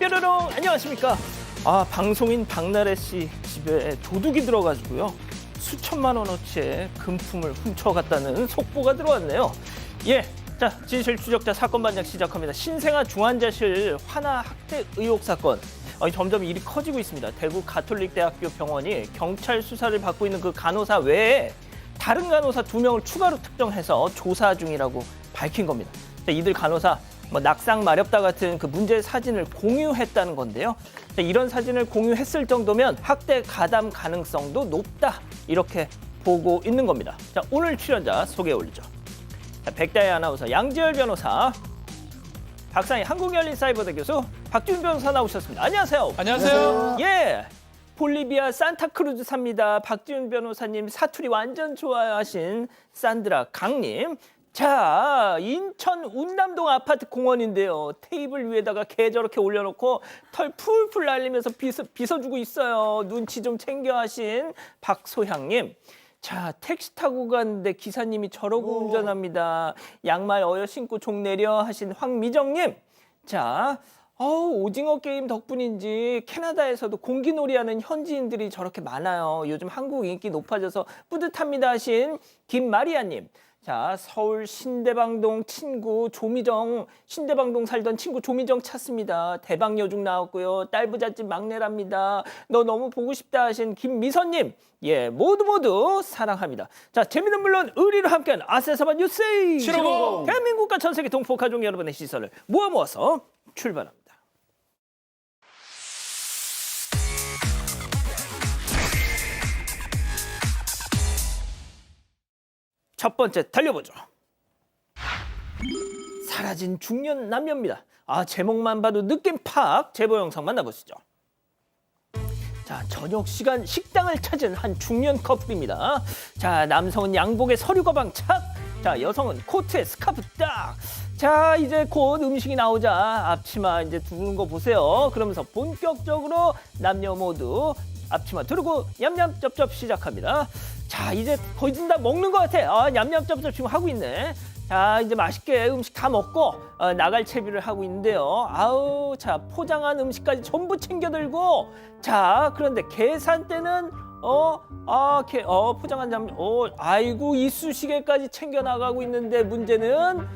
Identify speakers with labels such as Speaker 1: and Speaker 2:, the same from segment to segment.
Speaker 1: 뾰로롱 안녕하십니까. 방송인 박나래 씨 집에 도둑이 들어가지고요. 수천만 원어치의 금품을 훔쳐갔다는 속보가 들어왔네요. 자, 진실 추적자 사건 반장 시작합니다. 신생아 중환자실 환아 학대 의혹 사건. 점점 일이 커지고 있습니다. 대구 가톨릭대학교 병원이 경찰 수사를 받고 있는 그 간호사 외에 다른 간호사 2명을 추가로 특정해서 조사 중이라고 밝힌 겁니다. 이들 간호사 낙상 마렵다 같은 그 문제 사진을 공유했다는 건데요. 이런 사진을 공유했을 정도면 학대 가담 가능성도 높다, 이렇게 보고 있는 겁니다. 자, 오늘 출연자 소개해 올리죠. 백다혜 아나운서, 양지열 변호사, 박상희 한국열린사이버대 교수, 박준 변호사 나오셨습니다. 안녕하세요.
Speaker 2: 안녕하세요.
Speaker 1: 볼리비아 산타크루즈 삽니다. 박지훈 변호사님, 사투리 완전 좋아하신 산드라 강님. 자, 인천 운남동 아파트 공원인데요. 테이블 위에다가 개 저렇게 올려놓고 털 풀풀 날리면서 빗어주고 있어요. 눈치 좀 챙겨 하신 박소향님. 자, 택시 타고 갔는데 기사님이 저러고 운전합니다. 양말 어여 신고 종 내려 하신 황미정님. 자, 오징어 게임 덕분인지 캐나다에서도 공기놀이하는 현지인들이 저렇게 많아요. 요즘 한국 인기 높아져서 뿌듯합니다 하신 김마리아님. 자, 서울 신대방동 신대방동 살던 친구 조미정 찾습니다. 대박 여중 나왔고요. 딸 부잣집 막내랍니다. 너 너무 보고 싶다 하신 김미선님. 모두 사랑합니다. 자, 재미는 물론 의리로 함께한 아세사바 뉴스
Speaker 2: 750.
Speaker 1: 대한민국과 전 세계 동포 가족 여러분의 시선을 모아서 출발합니다. 첫 번째 달려보죠. 사라진 중년 남녀입니다. 제목만 봐도 느낌 팍. 제보 영상 만나보시죠. 자, 저녁 시간 식당을 찾은 한 중년 커플입니다. 자, 남성은 양복에 서류 가방 착. 자, 여성은 코트에 스카프 딱. 자, 이제 곧 음식이 나오자 앞치마 이제 두르는 거 보세요. 그러면서 본격적으로 남녀 모두 앞치마 두르고 냠냠쩝쩝 시작합니다. 자, 이제 거의 다 먹는 것 같아. 냠냠쩝쩝 지금 하고 있네. 자, 이제 맛있게 음식 다 먹고 나갈 채비를 하고 있는데요. 자, 포장한 음식까지 전부 챙겨 들고. 자, 그런데 계산대는 포장한 아이고, 이쑤시개까지 챙겨 나가고 있는데 문제는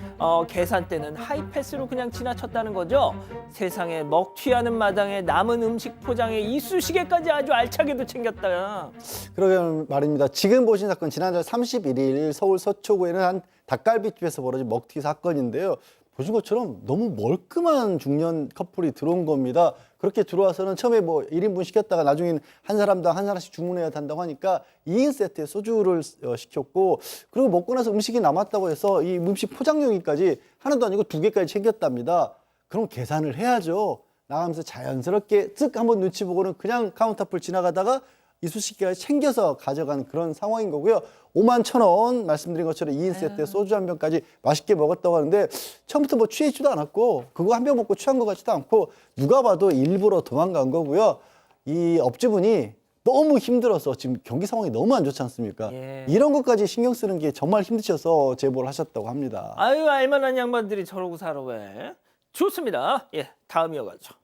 Speaker 1: 계산대는 하이패스로 그냥 지나쳤다는 거죠. 세상에, 먹튀하는 마당에 남은 음식 포장에 이쑤시개까지 아주 알차게도 챙겼다.
Speaker 3: 그러게 말입니다. 지금 보신 사건, 지난달 31일 서울 서초구에는 한 닭갈비집에서 벌어진 먹튀 사건인데요. 보신 것처럼 너무 멀끔한 중년 커플이 들어온 겁니다. 그렇게 들어와서는 처음에 1인분 시켰다가 나중에는 한 사람당 한 사람씩 주문해야 한다고 하니까 2인 세트에 소주를 시켰고, 그리고 먹고 나서 음식이 남았다고 해서 이 음식 포장용기까지 하나도 아니고 2개까지 챙겼답니다. 그럼 계산을 해야죠. 나가면서 자연스럽게 쓱 한번 눈치 보고는 그냥 카운터 앞을 지나가다가 이쑤시개까지 챙겨서 가져간 그런 상황인 거고요. 51,000원 말씀드린 것처럼 2인 세트에 소주 한 병까지 맛있게 먹었다고 하는데, 처음부터 취했지도 않았고 그거 한 병 먹고 취한 것 같지도 않고 누가 봐도 일부러 도망간 거고요. 이 업주분이 너무 힘들어서 지금 경기 상황이 너무 안 좋지 않습니까? 이런 것까지 신경 쓰는 게 정말 힘드셔서 제보를 하셨다고 합니다.
Speaker 1: 알만한 양반들이 저러고 살아 왜? 좋습니다. 다음 이어가죠.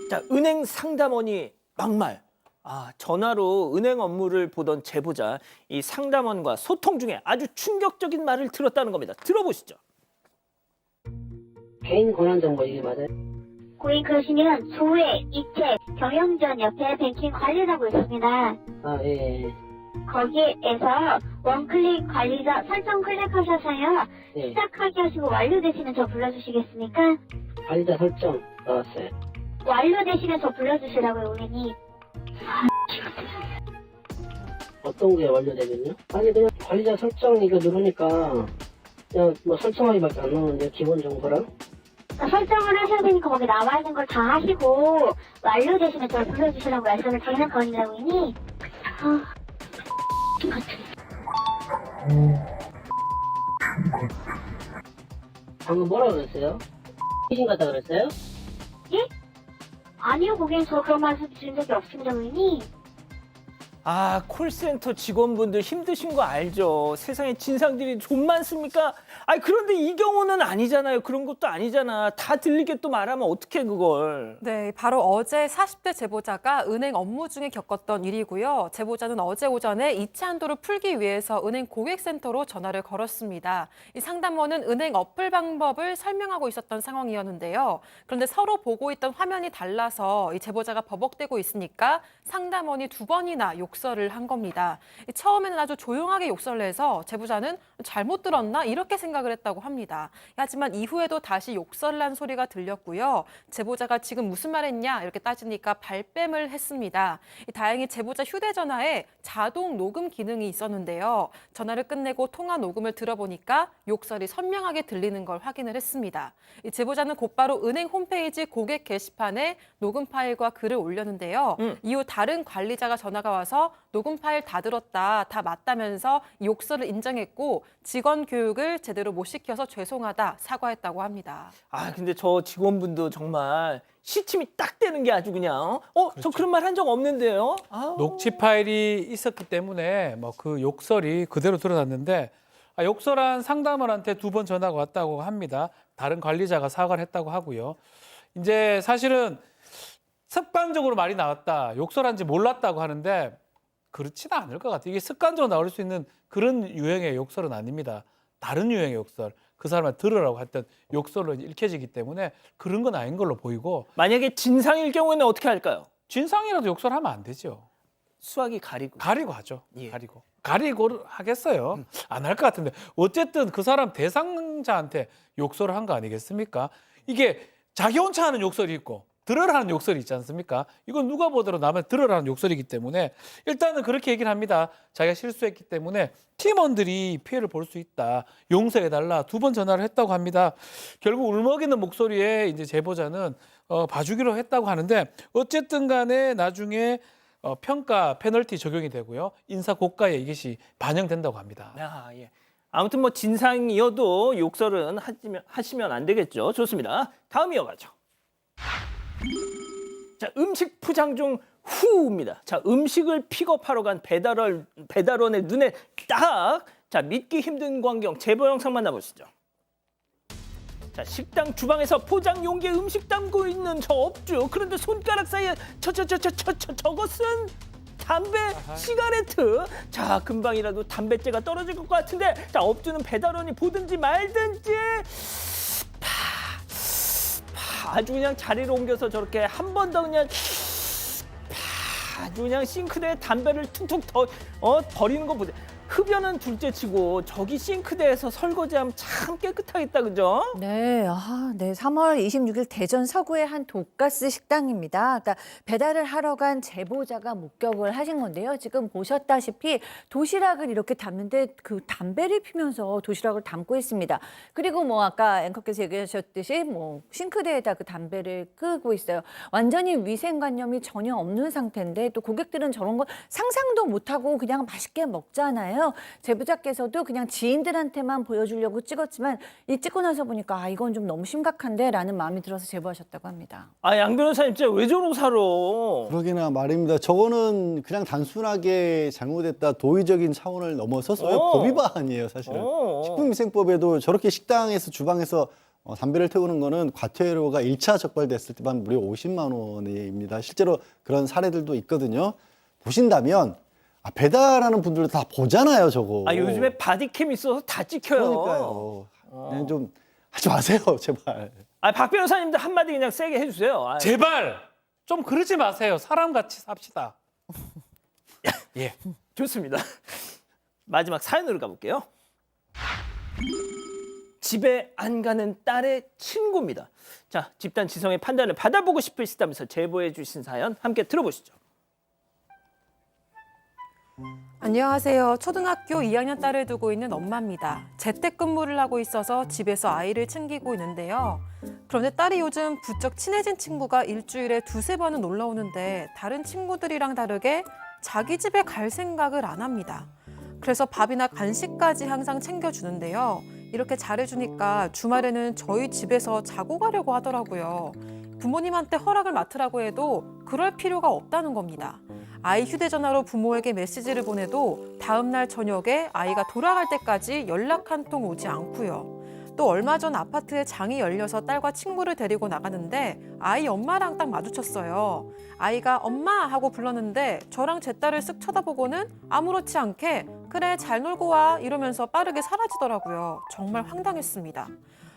Speaker 1: 자, 은행 상담원이 막말. 전화로 은행 업무를 보던 제보자, 이 상담원과 소통 중에 아주 충격적인 말을 들었다는 겁니다. 들어보시죠.
Speaker 4: 개인 권한 정보 이게 맞아요?
Speaker 5: 고객 그러시면 조회, 이체, 경영전 옆에 뱅킹 관리라고 있습니다.
Speaker 4: 예.
Speaker 5: 거기에서 원클릭 관리자 설정 클릭하셔서요.
Speaker 4: 예.
Speaker 5: 시작하기 하시고 완료되시면 저 불러주시겠습니까?
Speaker 4: 관리자 설정 나왔어요.
Speaker 5: 완료되시면 저 불러주시라고요, 고객님.
Speaker 4: 어떤 게 완료되면요? 아니 그냥 관리자 설정 이거 누르니까 그냥 설정하기밖에 안 나오는데, 기본 정보랑.
Speaker 5: 설정을 하셔야 되니까 거기 나와 있는 걸 다 하시고 완료되시면 저 불러주시라고 말씀을 드리는 겁니다, 고객님.
Speaker 4: 방금 뭐라 그랬어요? 귀신 같다 그랬어요?
Speaker 5: 예? 아니요, 고객님. 저 그런 말씀 드린 적이 없습니다, 고객님.
Speaker 1: 콜센터 직원분들 힘드신 거 알죠? 세상에 진상들이 좀 많습니까? 아니 그런데 이 경우는 아니잖아요. 그런 것도 아니잖아. 다 들리게 또 말하면 어떡해 그걸.
Speaker 2: 네, 바로 어제 40대 제보자가 은행 업무 중에 겪었던 일이고요. 제보자는 어제 오전에 이체 한도를 풀기 위해서 은행 고객센터로 전화를 걸었습니다. 이 상담원은 은행 어플 방법을 설명하고 있었던 상황이었는데요. 그런데 서로 보고 있던 화면이 달라서 이 제보자가 버벅대고 있으니까 상담원이 2번이나 욕설을 한 겁니다. 처음에는 아주 조용하게 욕설을 해서 제보자는 잘못 들었나 이렇게 생각을 했다고 합니다. 하지만 이후에도 다시 욕설을 한 소리가 들렸고요. 제보자가 지금 무슨 말했냐 이렇게 따지니까 발뺌을 했습니다. 다행히 제보자 휴대전화에 자동 녹음 기능이 있었는데요. 전화를 끝내고 통화 녹음을 들어보니까 욕설이 선명하게 들리는 걸 확인을 했습니다. 제보자는 곧바로 은행 홈페이지 고객 게시판에 녹음 파일과 글을 올렸는데요. 이후 다른 관리자가 전화가 와서 녹음 파일 다 들었다, 다 맞다면서 욕설을 인정했고 직원 교육을 제대로 못 시켜서 죄송하다 사과했다고 합니다.
Speaker 1: 아 근데 저 직원분도 정말 시침이 딱 되는 게 아주 그냥 저 그런 말 한 적 없는데요. 아우.
Speaker 6: 녹취 파일이 있었기 때문에 뭐 그 욕설이 그대로 드러났는데 욕설한 상담원한테 2번 전화가 왔다고 합니다. 다른 관리자가 사과를 했다고 하고요. 이제 사실은 습관적으로 말이 나왔다, 욕설한지 몰랐다고 하는데 그렇지는 않을 것 같아요. 이게 습관적으로 나올 수 있는 그런 유형의 욕설은 아닙니다. 다른 유형의 욕설, 그 사람을 들으라고 했던 욕설로 읽혀지기 때문에 그런 건 아닌 걸로 보이고
Speaker 1: 만약에 진상일 경우에는 어떻게 할까요?
Speaker 6: 진상이라도 욕설하면 안 되죠.
Speaker 1: 수학이 가리고.
Speaker 6: 가리고 하죠.
Speaker 1: 예.
Speaker 6: 가리고 하겠어요. 안 할 것 같은데 어쨌든 그 사람 대상자한테 욕설을 한 거 아니겠습니까? 이게 자기 혼자 하는 욕설이 있고 들으라는 욕설이 있지 않습니까? 이건 누가 보더라도 남의 들으라는 욕설이기 때문에 일단은 그렇게 얘기를 합니다. 자기가 실수했기 때문에 팀원들이 피해를 볼 수 있다. 용서해달라. 2번 전화를 했다고 합니다. 결국 울먹이는 목소리에 이제 제보자는 봐주기로 했다고 하는데 어쨌든 간에 나중에 평가 페널티 적용이 되고요. 인사 고가에 이것이 반영된다고 합니다.
Speaker 1: 아, 예. 아무튼 뭐 진상이어도 욕설은 하시면 안 되겠죠. 좋습니다. 다음 이어가죠. 자, 음식 포장 중 후입니다. 자, 음식을 픽업하러 간 배달원의 눈에 딱 자, 믿기 힘든 광경 제보 영상 만나보시죠. 자, 식당 주방에서 포장 용기에 음식 담고 있는 저 업주. 그런데 손가락 사이에 저것은 담배 시가레트. 자, 금방이라도 담배째가 떨어질 것 같은데 자, 업주는 배달원이 보든지 말든지 아주 그냥 자리를 옮겨서 저렇게 한 번 더 그냥 아주 그냥 싱크대에 담배를 툭툭 버리는 거 보세요. 흡연은 둘째치고 저기 싱크대에서 설거지하면 참 깨끗하겠다, 그죠?
Speaker 7: 네, 네, 3월 26일 대전 서구의 한 돈가스 식당입니다. 그러니까 배달을 하러 간 제보자가 목격을 하신 건데요. 지금 보셨다시피 도시락을 이렇게 담는데 그 담배를 피면서 도시락을 담고 있습니다. 그리고 뭐 아까 앵커께서 얘기하셨듯이 뭐 싱크대에다 그 담배를 끄고 있어요. 완전히 위생관념이 전혀 없는 상태인데 또 고객들은 저런 거 상상도 못하고 그냥 맛있게 먹잖아요. 제보자께서도 그냥 지인들한테만 보여주려고 찍었지만 이 찍고 나서 보니까 이건 좀 너무 심각한데 라는 마음이 들어서 제보하셨다고 합니다.
Speaker 1: 아, 양 변호사님 진짜 왜 저러고 살아?
Speaker 3: 그러기나 말입니다. 저거는 그냥 단순하게 잘못했다 도의적인 차원을 넘어서서요. 법 위반이에요, 사실은. 식품위생법에도 저렇게 식당에서 주방에서 담배를 태우는 거는 과태료가 1차 적발됐을 때만 무려 50만 원입니다. 실제로 그런 사례들도 있거든요. 보신다면 배달하는 분들도 다 보잖아요, 저거.
Speaker 1: 아, 요즘에 바디캠 있어서 다 찍혀요.
Speaker 3: 그러니까요. 그냥 좀 하지 마세요, 제발.
Speaker 1: 아, 박 변호사님도 한마디 그냥 세게 해주세요. 아,
Speaker 6: 제발 좀 그러지 마세요. 사람같이 삽시다. 예.
Speaker 1: 좋습니다. 마지막 사연으로 가볼게요. 집에 안 가는 딸의 친구입니다. 자, 집단 지성의 판단을 받아보고 싶으시다면서 제보해 주신 사연 함께 들어보시죠.
Speaker 2: 안녕하세요. 초등학교 2학년 딸을 두고 있는 엄마입니다. 재택근무를 하고 있어서 집에서 아이를 챙기고 있는데요. 그런데 딸이 요즘 부쩍 친해진 친구가 일주일에 2-3번은 놀러 오는데 다른 친구들이랑 다르게 자기 집에 갈 생각을 안 합니다. 그래서 밥이나 간식까지 항상 챙겨주는데요. 이렇게 잘해주니까 주말에는 저희 집에서 자고 가려고 하더라고요. 부모님한테 허락을 맡으라고 해도 그럴 필요가 없다는 겁니다. 아이 휴대전화로 부모에게 메시지를 보내도 다음 날 저녁에 아이가 돌아갈 때까지 연락 한 통 오지 않고요. 또 얼마 전 아파트에 장이 열려서 딸과 친구를 데리고 나가는데 아이 엄마랑 딱 마주쳤어요. 아이가 엄마 하고 불렀는데 저랑 제 딸을 쓱 쳐다보고는 아무렇지 않게 그래 잘 놀고 와 이러면서 빠르게 사라지더라고요. 정말 황당했습니다.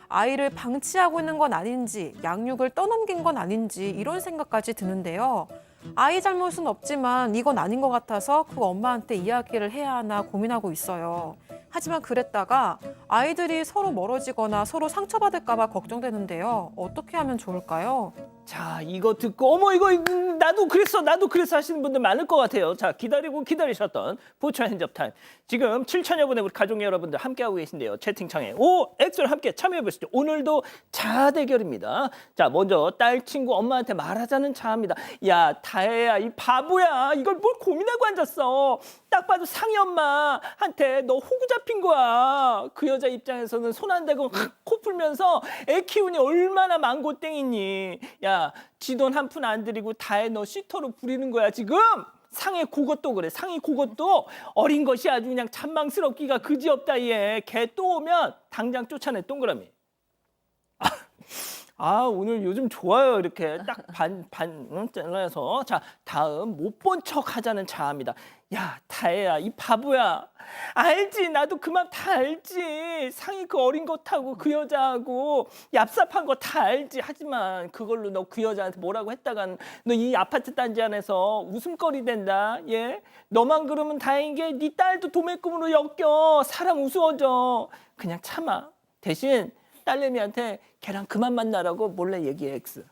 Speaker 2: 아이를 방치하고 있는 건 아닌지 양육을 떠넘긴 건 아닌지 이런 생각까지 드는데요. 아이 잘못은 없지만 이건 아닌 것 같아서 그 엄마한테 이야기를 해야 하나 고민하고 있어요. 하지만 그랬다가 아이들이 서로 멀어지거나 서로 상처받을까 봐 걱정되는데요. 어떻게 하면 좋을까요?
Speaker 1: 자, 이거 듣고 어머 이거 나도 그랬어 하시는 분들 많을 것 같아요. 자, 기다리셨던 보충 핸즈업 타임. 지금 7천여 분의 우리 가족 여러분들 함께하고 계신데요. 채팅창에 엑소를 함께 참여해 보시죠. 오늘도 자아 대결입니다. 자, 먼저 딸, 친구, 엄마한테 말하자는 자아입니다. 야, 다혜야, 이 바보야. 이걸 뭘 고민하고 앉았어. 딱 봐도 상희 엄마한테 너 호구 잡힌 거야. 그 여자 입장에서는 손 안 대고 코 풀면서 애 키우니 얼마나 망고땡이니. 야, 지 돈 한 푼 안 들이고 다혜 너 시터로 부리는 거야 지금. 상해 그것도 그래. 상희 그것도 어린 것이 아주 그냥 잔망스럽기가 그지없다 얘. 걔 또 오면 당장 쫓아내 동그라미. 아, 오늘 요즘 좋아요. 이렇게 딱 잘라서. 자, 다음 못 본 척 하자는 자아입니다. 야, 다혜야, 이 바보야. 알지. 나도 그 맘 다 알지. 상이 그 어린 것하고 그 여자하고 얍삽한 거 다 알지. 하지만 그걸로 너 그 여자한테 뭐라고 했다간 너 이 아파트 단지 안에서 웃음거리 된다. 예? 너만 그러면 다행인 게 네 딸도 도매금으로 엮여. 사람 우스워져. 그냥 참아. 대신 딸내미한테 걔랑 그만 만나라고 몰래 얘기해. X.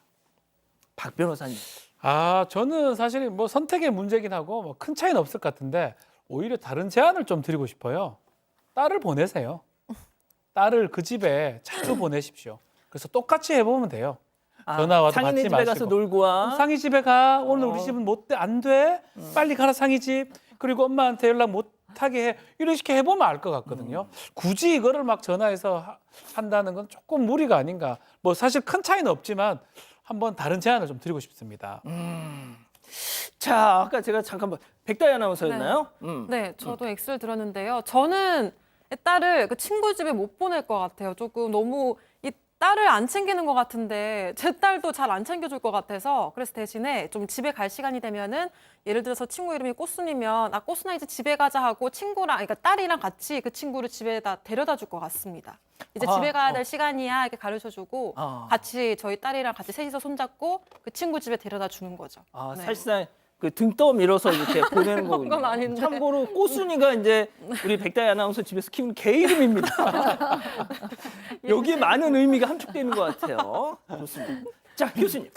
Speaker 1: 박 변호사님.
Speaker 6: 아, 저는 사실 뭐 선택의 문제긴 하고 뭐 큰 차이는 없을 것 같은데 오히려 다른 제안을 좀 드리고 싶어요. 딸을 보내세요. 딸을 그 집에 자주 보내십시오. 그래서 똑같이 해보면 돼요. 전화 와도
Speaker 1: 상인네
Speaker 6: 받지
Speaker 1: 집에
Speaker 6: 마시고.
Speaker 1: 가서 놀고 와.
Speaker 6: 상희 집에 가. 오늘 우리 집은 안 돼. 빨리 가라 상희 집. 그리고 엄마한테 연락 못 하게 해. 이렇게 해보면 알 것 같거든요. 굳이 이거를 막 전화해서 한다는 건 조금 무리가 아닌가. 뭐 사실 큰 차이는 없지만 한번 다른 제안을 좀 드리고 싶습니다.
Speaker 1: 자, 아까 제가 잠깐만 백다희 아나운서였나요?
Speaker 2: 네, 저도 X를 들었는데요. 저는 딸을 그 친구 집에 못 보낼 것 같아요. 조금 너무 이 딸을 안 챙기는 것 같은데 제 딸도 잘 안 챙겨줄 것 같아서 그래서 대신에 좀 집에 갈 시간이 되면은 예를 들어서 친구 이름이 꽃순이면 꽃순아 이제 집에 가자 하고 친구랑 그러니까 딸이랑 같이 그 친구를 집에다 데려다 줄 것 같습니다. 이제 집에 가야 될 시간이야 이렇게 가르쳐주고 같이 저희 딸이랑 같이 셋이서 손잡고 그 친구 집에 데려다 주는 거죠. 네.
Speaker 1: 사실상 그 등 떠밀어서 이렇게 보내는 거군요.
Speaker 2: 건 아닌데.
Speaker 1: 참고로 꽃순이가 이제 우리 백다희 아나운서 집에서 키우는 개 이름입니다. 여기에 많은 의미가 함축되는 것 같아요. 좋습니다. 자, 교수님.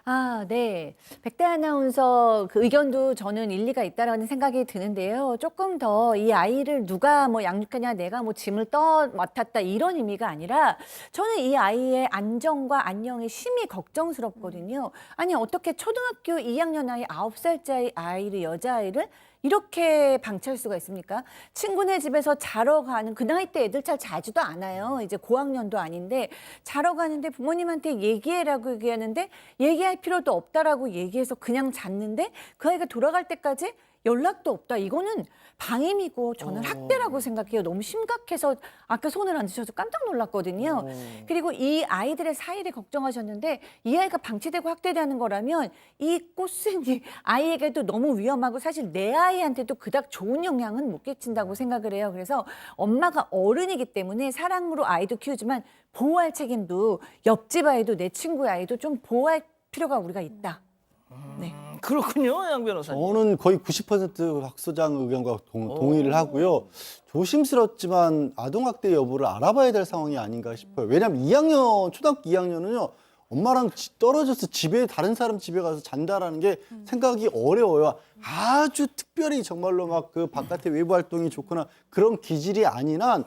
Speaker 7: 아, 네. 백다희 아나운서 그 의견도 저는 일리가 있다라는 생각이 드는데요. 조금 더 이 아이를 누가 뭐 양육하냐, 내가 뭐 짐을 맡았다 이런 의미가 아니라 저는 이 아이의 안정과 안녕이 심히 걱정스럽거든요. 아니, 어떻게 초등학교 2학년 아이 9살짜리 아이를, 여자아이를 이렇게 방치할 수가 있습니까? 친구네 집에서 자러 가는 그 나이 때 애들 잘 자지도 않아요. 이제 고학년도 아닌데 자러 가는데 부모님한테 얘기해라고 얘기하는데 얘기할 필요도 없다라고 얘기해서 그냥 잤는데 그 아이가 돌아갈 때까지 연락도 없다. 이거는 방임이고 저는 학대라고 생각해요. 너무 심각해서 아까 손을 안 드셔서 깜짝 놀랐거든요. 그리고 이 아이들의 사이를 걱정하셨는데 이 아이가 방치되고 학대되는 거라면 이 꽃순이 아이에게도 너무 위험하고 사실 내 아이한테도 그닥 좋은 영향은 못 끼친다고 생각을 해요. 그래서 엄마가 어른이기 때문에 사랑으로 아이도 키우지만 보호할 책임도 옆집 아이도 내 친구의 아이도 좀 보호할 필요가 우리가 있다. 네.
Speaker 1: 그렇군요, 양 변호사님.
Speaker 3: 저는 거의 90% 박 소장 의견과 동의를 하고요. 조심스럽지만 아동학대 여부를 알아봐야 될 상황이 아닌가 싶어요. 왜냐하면 초등학교 2학년은요. 엄마랑 떨어져서 집에 다른 사람 집에 가서 잔다라는 게 생각이 어려워요. 아주 특별히 정말로 막 그 바깥에 외부 활동이 좋거나 그런 기질이 아닌 한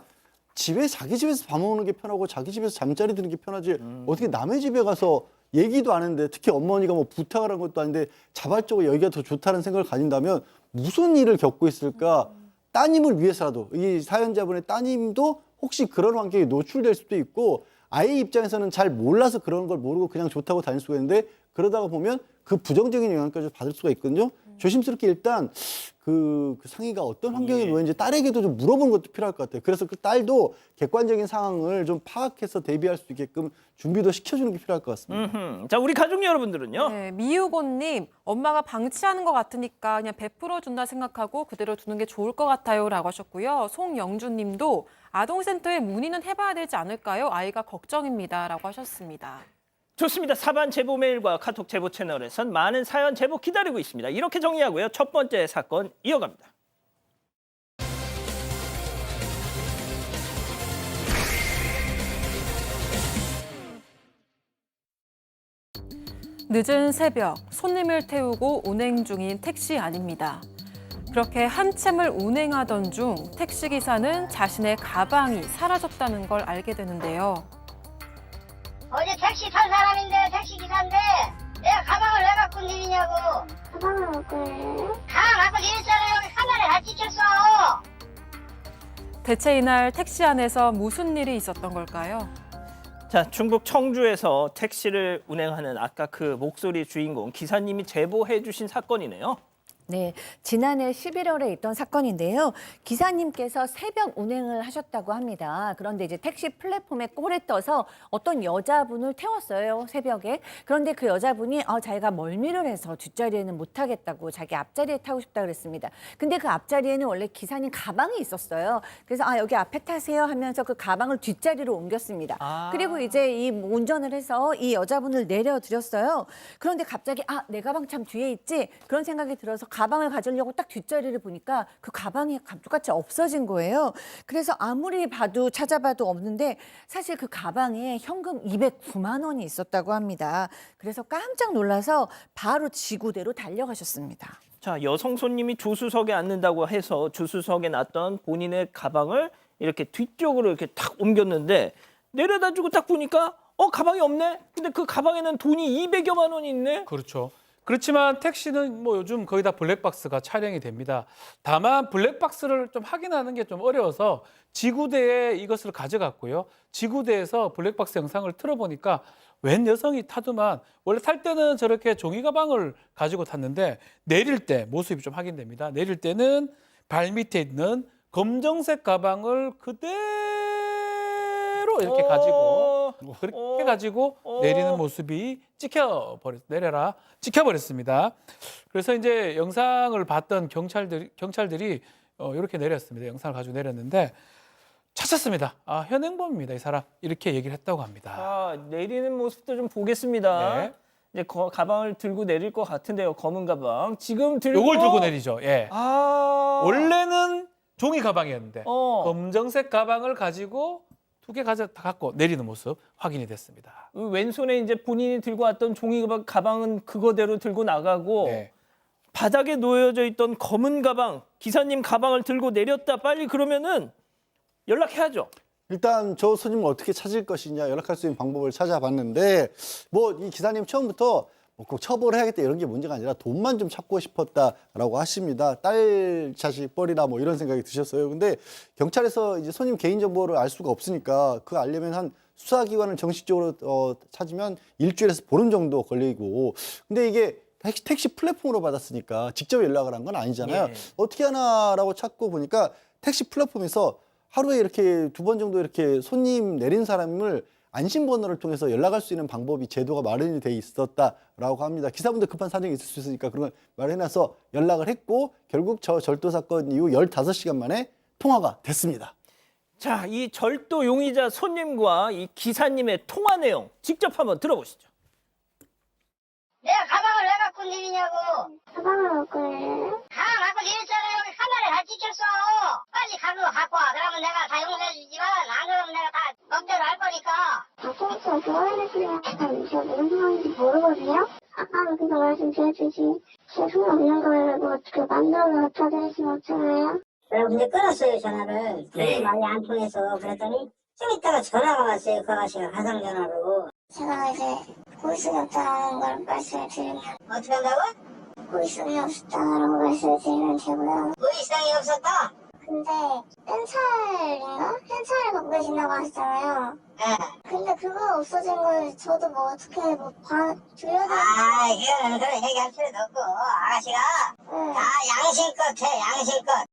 Speaker 3: 집에 자기 집에서 밥 먹는 게 편하고 자기 집에서 잠자리 드는 게 편하지 어떻게 남의 집에 가서 얘기도 안 했는데 특히 어머니가 뭐 부탁을 한 것도 아닌데 자발적으로 여기가 더 좋다는 생각을 가진다면 무슨 일을 겪고 있을까? 따님을 위해서라도 이 사연자분의 따님도 혹시 그런 환경에 노출될 수도 있고 아이 입장에서는 잘 몰라서 그런 걸 모르고 그냥 좋다고 다닐 수가 있는데 그러다가 보면 그 부정적인 영향까지 받을 수가 있거든요. 조심스럽게 일단 그 상의가 어떤 환경에 놓였는지 딸에게도 좀 물어보는 것도 필요할 것 같아요. 그래서 그 딸도 객관적인 상황을 좀 파악해서 대비할 수 있게끔 준비도 시켜주는 게 필요할 것 같습니다.
Speaker 1: 자, 우리 가족 여러분들은요?
Speaker 2: 네, 미유곤님, 엄마가 방치하는 것 같으니까 그냥 베풀어 준다 생각하고 그대로 두는 게 좋을 것 같아요라고 하셨고요. 송영주님도 아동센터에 문의는 해봐야 되지 않을까요? 아이가 걱정입니다라고 하셨습니다.
Speaker 1: 좋습니다. 사반 제보 메일과 카톡 제보 채널에선 많은 사연 제보 기다리고 있습니다. 이렇게 정리하고요. 첫 번째 사건 이어갑니다.
Speaker 2: 늦은 새벽 손님을 태우고 운행 중인 택시 안입니다. 그렇게 한참을 운행하던 중 택시기사는 자신의 가방이 사라졌다는 걸 알게 되는데요.
Speaker 8: 어제 택시 탄 사람인데 택시기사인데 내가 가방을 왜 갖고 내리냐고.
Speaker 5: 가방을 갖고
Speaker 8: 가방 갖고 내렸잖아요. 여기 카메라에 다 찍혔어.
Speaker 2: 대체 이날 택시 안에서 무슨 일이 있었던 걸까요?
Speaker 1: 자, 중국 청주에서 택시를 운행하는 아까 그 목소리 주인공 기사님이 제보해 주신 사건이네요.
Speaker 7: 네, 지난해 11월에 있던 사건인데요. 기사님께서 새벽 운행을 하셨다고 합니다. 그런데 이제 택시 플랫폼에 꼴에 떠서 어떤 여자분을 태웠어요, 새벽에. 그런데 그 여자분이 자기가 멀미를 해서 뒷자리에는 못 타겠다고 자기 앞자리에 타고 싶다 그랬습니다. 근데 그 앞자리에는 원래 기사님 가방이 있었어요. 그래서 여기 앞에 타세요 하면서 그 가방을 뒷자리로 옮겼습니다. 그리고 이제 이 운전을 해서 이 여자분을 내려드렸어요. 그런데 갑자기 내 가방 참 뒤에 있지? 그런 생각이 들어서 가방을 가지려고 딱 뒷자리를 보니까 그 가방이 감쪽같이 없어진 거예요. 그래서 아무리 봐도 찾아봐도 없는데 사실 그 가방에 현금 209만 원이 있었다고 합니다. 그래서 깜짝 놀라서 바로 지구대로 달려가셨습니다.
Speaker 1: 자, 여성 손님이 조수석에 앉는다고 해서 조수석에 놨던 본인의 가방을 이렇게 뒤쪽으로 이렇게 탁 옮겼는데 내려다 주고 딱 보니까 가방이 없네? 근데 그 가방에는 돈이 200여만 원이 있네?
Speaker 6: 그렇죠. 그렇지만 택시는 뭐 요즘 거의 다 블랙박스가 촬영이 됩니다. 다만 블랙박스를 좀 확인하는 게 좀 어려워서 지구대에 이것을 가져갔고요. 지구대에서 블랙박스 영상을 틀어보니까 웬 여성이 타더만 원래 탈 때는 저렇게 종이 가방을 가지고 탔는데 내릴 때 모습이 좀 확인됩니다. 내릴 때는 발 밑에 있는 검정색 가방을 그대로 이렇게 가지고 그렇게 가지고 내리는 모습이 찍혀버렸습니다. 그래서 이제 영상을 봤던 경찰들이 이렇게 내렸습니다. 영상을 가지고 내렸는데 찾았습니다. 현행범입니다. 이 사람 이렇게 얘기를 했다고 합니다.
Speaker 1: 내리는 모습도 좀 보겠습니다.
Speaker 6: 네.
Speaker 1: 이제 가방을 들고 내릴 것 같은데요. 검은 가방. 지금 들고
Speaker 6: 요걸 들고 내리죠. 예. 원래는 종이 가방이었는데 검정색 가방을 가지고 2개 갖고 내리는 모습 확인이 됐습니다.
Speaker 1: 왼손에 이제 본인이 들고 왔던 종이 가방은 그거대로 들고 나가고
Speaker 6: 네.
Speaker 1: 바닥에 놓여져 있던 검은 가방, 기사님 가방을 들고 내렸다. 빨리 그러면은 연락해야죠.
Speaker 3: 일단 저 손님을 어떻게 찾을 것이냐 연락할 수 있는 방법을 찾아봤는데 뭐 이 기사님 처음부터 꼭 처벌해야겠다 이런 게 문제가 아니라 돈만 좀 찾고 싶었다라고 하십니다. 딸 자식 뻘이라 뭐 이런 생각이 드셨어요. 근데 경찰에서 이제 손님 개인정보를 알 수가 없으니까 그거 알려면 한 수사기관을 정식적으로 찾으면 일주일에서 보름 정도 걸리고 근데 이게 택시 플랫폼으로 받았으니까 직접 연락을 한 건 아니잖아요.
Speaker 1: 예.
Speaker 3: 어떻게 하나라고 찾고 보니까 택시 플랫폼에서 하루에 이렇게 2번 정도 이렇게 손님 내린 사람을 안심번호를 통해서 연락할 수 있는 방법이 제도가 마련이 돼 있었다라고 합니다. 기사분들 급한 사정이 있을 수 있으니까 그런 걸 마련해서 연락을 했고 결국 저 절도 사건 이후 15시간 만에 통화가 됐습니다.
Speaker 1: 자, 이 절도 용의자 손님과 이 기사님의 통화 내용 직접 한번 들어보시죠.
Speaker 8: 내가 가방을 왜 갖고 내리냐고.
Speaker 5: 가방을 갖고 내려요?
Speaker 8: 가방 갖고 내렸잖아요. 여기 카메라에 다 찍혔어. 빨리 가서 갖고 와. 그러면 내가 다 용서해주지만 안 그러면 내가 다 맘대로 할 거니까.
Speaker 5: 아까부터 교환했으면 제가 무슨 상황인지 모르거든요? 아까는 그거 말씀드렸듯이 제 손에 없는 거를 그 만들어서 갖다 수는 없잖아요?
Speaker 8: 내가 근데 끊었어요 전화를. 되게 말이 안 통해서 그랬더니 좀 이따가 전화가 왔어요. 그 아가씨가 가상전화로.
Speaker 5: 제가 이제 고의성이 없다는 걸 말씀을 드리면
Speaker 8: 어떻게 한다고?
Speaker 5: 고의성이 없다라고 말씀을 드리면 되고요.
Speaker 8: 의상이 없었다.
Speaker 5: 근데 현찰인가? 현찰을 갖고 계신다고 하셨잖아요.
Speaker 8: 예.
Speaker 5: 근데 그거 없어진 걸 저도 뭐 어떻게 뭐 줄여드릴
Speaker 8: 아, 이거는 그런 얘기할 필요도 없고, 아가씨가 다 양심껏 해, 양심껏.